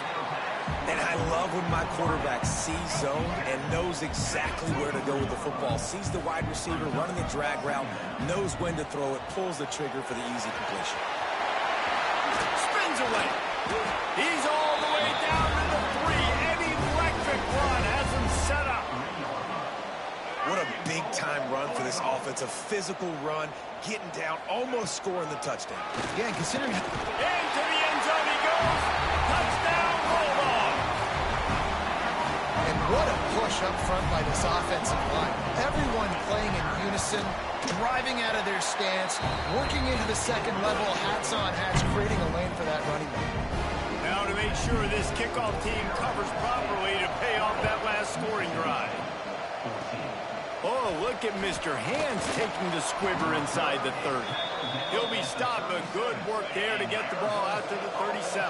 And I love when my quarterback sees zone and knows exactly where to go with the football. Sees the wide receiver running the drag route, knows when to throw it, pulls the trigger for the easy completion. Spins away. He's all the way down to the 3. An electric run has him set up. What a big-time run for this offense. A physical run, getting down, almost scoring the touchdown. Yeah, considering... Into the end zone he goes. Touchdown, Bulldog. And what a push up front by this offensive line. Everyone playing in unison, driving out of their stance, working into the second level, hats on hats, creating a lane for that running back. Now to make sure this kickoff team covers properly to pay off that last scoring drive. Oh, look at Mr. Hands taking the squibber inside the 30. He'll be stopped, but good work there to get the ball out to the 37.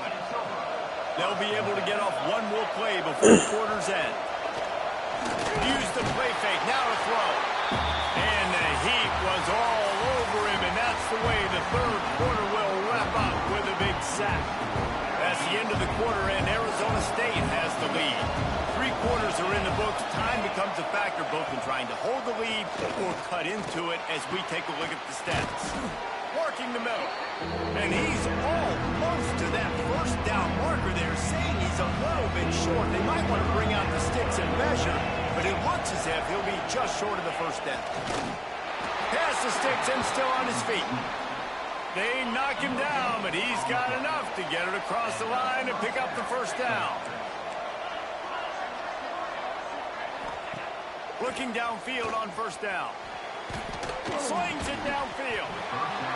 They'll be able to get off one more play before the quarter's end. Use the play fake, now to throw. And the heat was all over him, and that's the way the third quarter will wrap up with a big sack. That's the end of the quarter, and Arizona State has the lead. 3 quarters are in the books. Time becomes a factor both in trying to hold the lead or cut into it as we take a look at the stats. Working the middle. And he's almost to that first down marker there, saying he's a little bit short. They might want to bring out the sticks and measure, but it looks as if he'll be just short of the first down. Pass the sticks and still on his feet. They knock him down, but he's got enough to get it across the line and pick up the first down. Looking downfield on first down. Slings it downfield.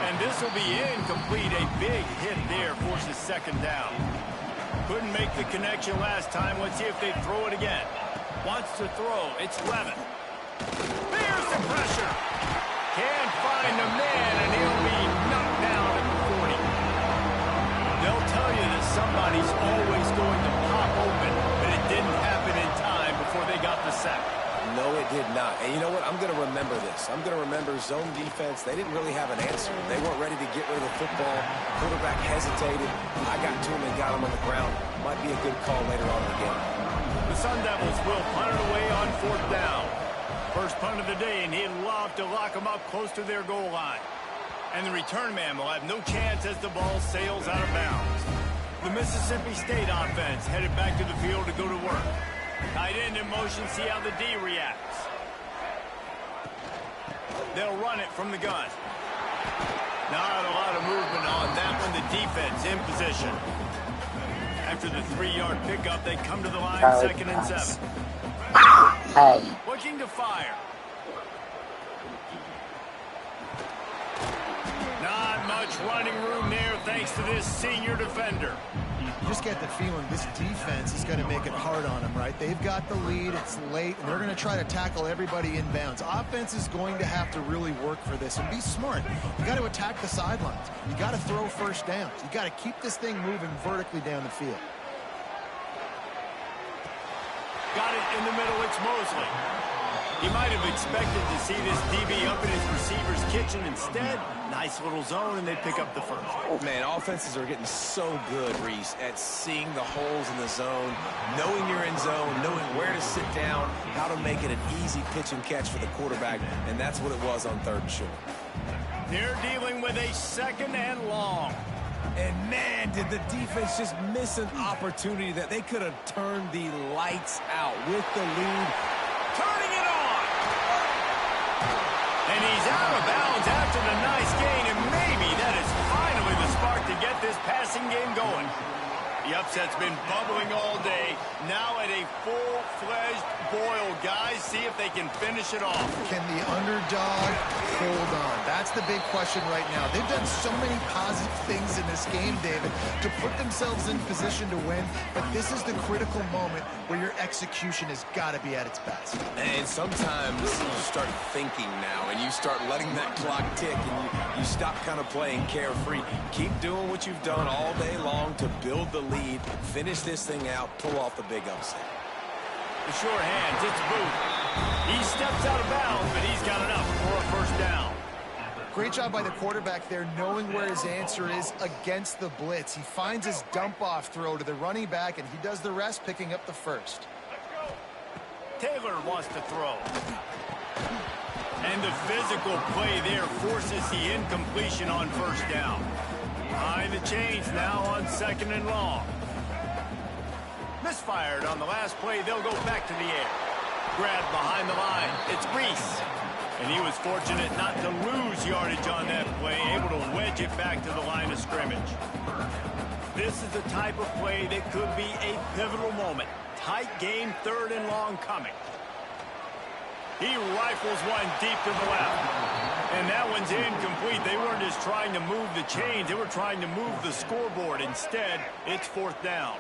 And this will be incomplete. A big hit there forces second down. Couldn't make the connection last time. Let's see if they throw it again. Wants to throw. It's Levin. There's the pressure. Can't find the man, and he'll be knocked down at the 40. They'll tell you that somebody's always going to pop open, but it didn't happen in time before they got the sack. No, it did not. And you know what? I'm going to remember this. I'm going to remember zone defense. They didn't really have an answer. They weren't ready to get rid of the football. Quarterback hesitated. I got to him and got him on the ground. Might be a good call later on in the game. The Sun Devils will punt it away on fourth down. First punt of the day, and he'd love to lock them up close to their goal line. And the return man will have no chance as the ball sails out of bounds. The Mississippi State offense headed back to the field to go to work. Tight end in motion, see how the D reacts. They'll run it from the gun. Not a lot of movement on that one. The defense in position. After the 3-yard pickup, they come to the line, second and 7. Looking to fire. Not much running room there thanks to this senior defender. You just get the feeling this defense is going to make it hard on them, right? They've got the lead, it's late, and they're going to try to tackle everybody inbounds. Offense is going to have to really work for this and be smart. You got to attack the sidelines. You got to throw first downs. You got to keep this thing moving vertically down the field. Got it in the middle, it's Mosley. He might have expected to see this DB up in his receiver's kitchen. Instead, nice little zone, and they pick up the first. Man, offenses are getting so good, Reese, at seeing the holes in the zone, knowing you're in zone, knowing where to sit down, how to make it an easy pitch and catch for the quarterback, and that's what it was on third and short. They're dealing with a second and long. And man, did the defense just miss an opportunity that they could have turned the lights out with the lead. Turning it on! And he's out of bounds after the nice gain, and maybe that is finally the spark to get this passing game going. The upset's been bubbling all day. Now at a full-fledged boil, guys. See if they can finish it off. Can the underdog hold on? That's the big question right now. They've done so many positive things in this game, David, to put themselves in position to win. But this is the critical moment where your execution has got to be at its best. And sometimes you start thinking now, and you start letting that clock tick, and you stop kind of playing carefree. Keep doing what you've done all day long to build the lead, finish this thing out, pull off the big upset. The short hands, it's Booth. He steps out of bounds, but he's got enough for a first down. Great job by the quarterback there, knowing where his answer is against the blitz. He finds his dump-off throw to the running back, and he does the rest, picking up the first. Taylor wants to throw. And the physical play there forces the incompletion on first down. Behind the chains now on 2nd and long. Misfired on the last play. They'll go back to the air. Grabbed behind the line. It's Reese. And he was fortunate not to lose yardage on that play, able to wedge it back to the line of scrimmage. This is the type of play that could be a pivotal moment. Tight game, 3rd and long coming. He rifles one deep to the left. And that one's incomplete. They weren't just trying to move the chains. They were trying to move the scoreboard. Instead, it's 4th down.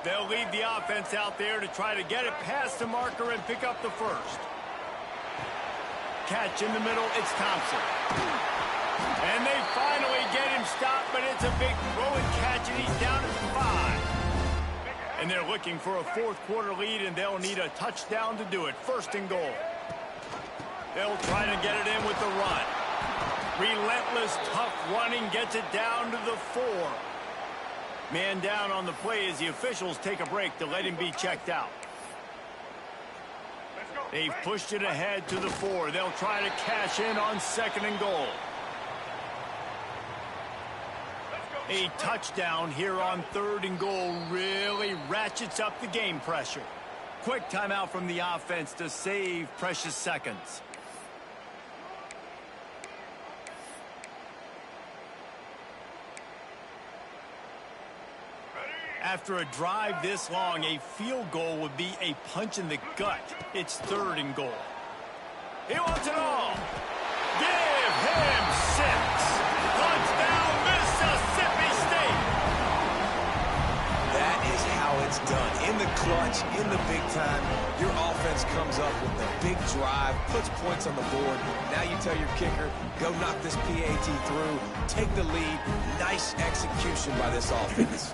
They'll leave the offense out there to try to get it past the marker and pick up the first. Catch in the middle, it's Thompson. And they finally get him stopped, but it's a big throw and catch, and he's down at 5. And they're looking for a 4th quarter lead, and they'll need a touchdown to do it. 1st and goal. They'll try to get it in with the run. Relentless, tough running gets it down to the 4. Man down on the play as the officials take a break to let him be checked out. They've pushed it ahead to the 4. They'll try to cash in on 2nd and goal. A touchdown here on 3rd and goal really ratchets up the game pressure. Quick timeout from the offense to save precious seconds. After a drive this long, a field goal would be a punch in the gut. It's 3rd and goal. He wants it all. Give him 6. Touchdown, Mississippi State. That is how it's done. In the clutch, in the big time, your offense comes up with a big drive, puts points on the board. Now you tell your kicker, go knock this PAT through, take the lead. Nice execution by this offense.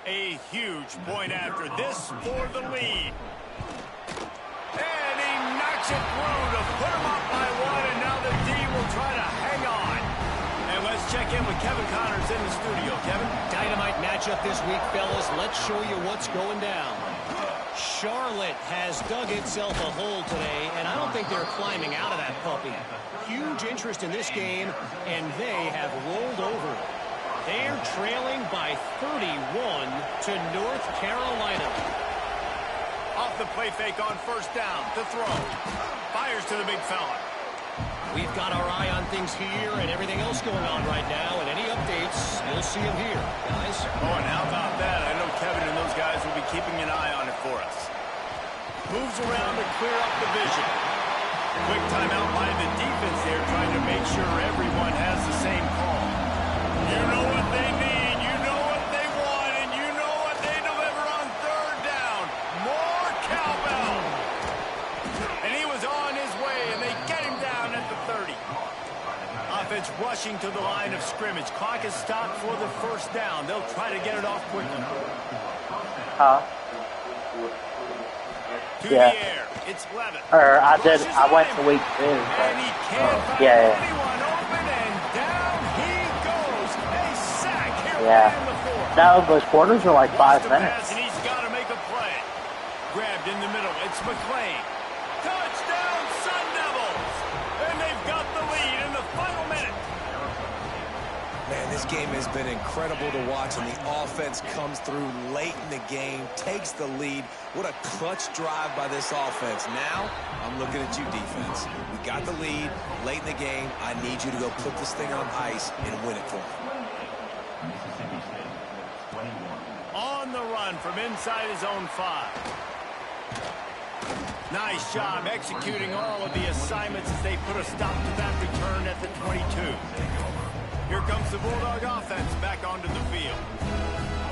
A huge point after this for the lead. And he knocks it through to put him up by 1, and now the D will try to hang on. And let's check in with Kevin Connors in the studio. Kevin? Dynamite matchup this week, fellas. Let's show you what's going down. Charlotte has dug itself a hole today, and I don't think they're climbing out of that puppy. Huge interest in this game, and they have rolled over. They're trailing by 31 to North Carolina. Off the play fake on 1st down. To throw. Fires to the big fella. We've got our eye on things here and everything else going on right now, and any updates, you'll see them here, guys. Oh, and how about that? I know Kevin and those guys will be keeping an eye on it for us. Moves around to clear up the vision. Quick timeout by the defense there, trying to make sure everyone has the same call. You know what they need, you know what they want, and you know what they deliver on 3rd down. More cowbell. And he was on his way, and they get him down at the 30. Offense rushing to the line of scrimmage. Clock is stopped for the 1st down. They'll try to get it off quickly. To the air. It's Levin. I went to week 2. And he can't find anyone open, and down he goes. A sack here in the 4th. No, those quarters are like 5 minutes. And he's got to make a play. Grabbed in the middle. It's McClain. Touchdown, Sun Devils. This game has been incredible to watch, and the offense comes through late in the game, takes the lead. What a clutch drive by this offense. Now, I'm looking at you, defense. We got the lead late in the game. I need you to go put this thing on ice and win it for me. Mississippi State, 21. On the run from inside his own 5. Nice job executing all of the assignments as they put a stop to that return at the 22. Here comes the Bulldog offense back onto the field.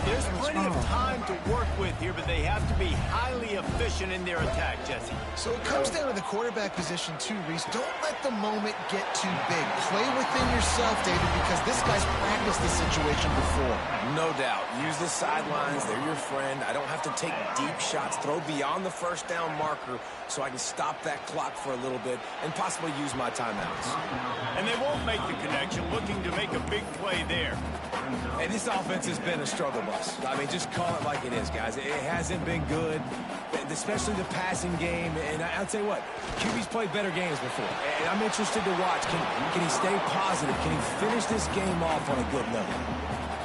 There's plenty of time to work with here, but they have to be highly efficient in their attack, Jesse. So it comes down to the quarterback position too, Reese. Don't let the moment get too big. Play within yourself, David, because this guy's practiced this situation before. No doubt. Use the sidelines. They're your friend. I don't have to take deep shots. Throw beyond the first down marker so I can stop that clock for a little bit and possibly use my timeouts. And they won't make the connection, looking to make a big play there. And this offense has been a struggle bus. I mean, just call it like it is, guys. It hasn't been good, especially the passing game. And I'll tell you what, QB's played better games before. And I'm interested to watch. Can he stay positive? Can he finish this game off on a good note?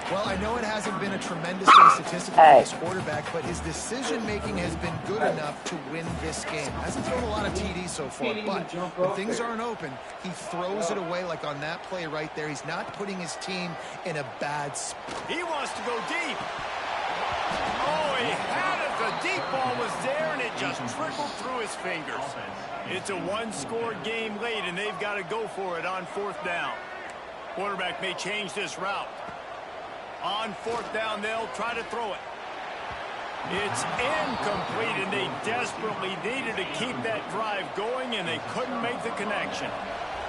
Well, I know it hasn't been a tremendous day statistically for this quarterback, but his decision-making has been good enough to win this game. Hasn't thrown a lot of TDs so far, but when things aren't open, he throws it away like on that play right there. He's not putting his team in a bad spot. He wants to go deep. Oh, he had it. The deep ball was there, and it just trickled through his fingers. It's a one-score game late, and they've got to go for it on 4th down. Quarterback may change this route. On 4th down, they'll try to throw it. It's incomplete, and they desperately needed to keep that drive going, and they couldn't make the connection.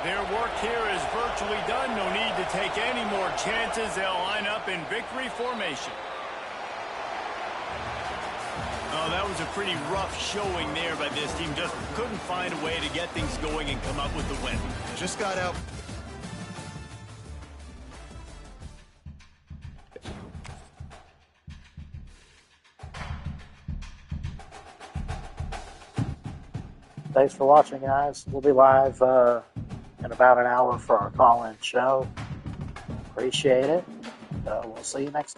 Their work here is virtually done. No need to take any more chances. They'll line up in victory formation. Oh, that was a pretty rough showing there by this team. Just couldn't find a way to get things going and come up with the win. Just got out. Thanks for watching, guys. We'll be live in about an hour for our call-in show. Appreciate it. We'll see you next time.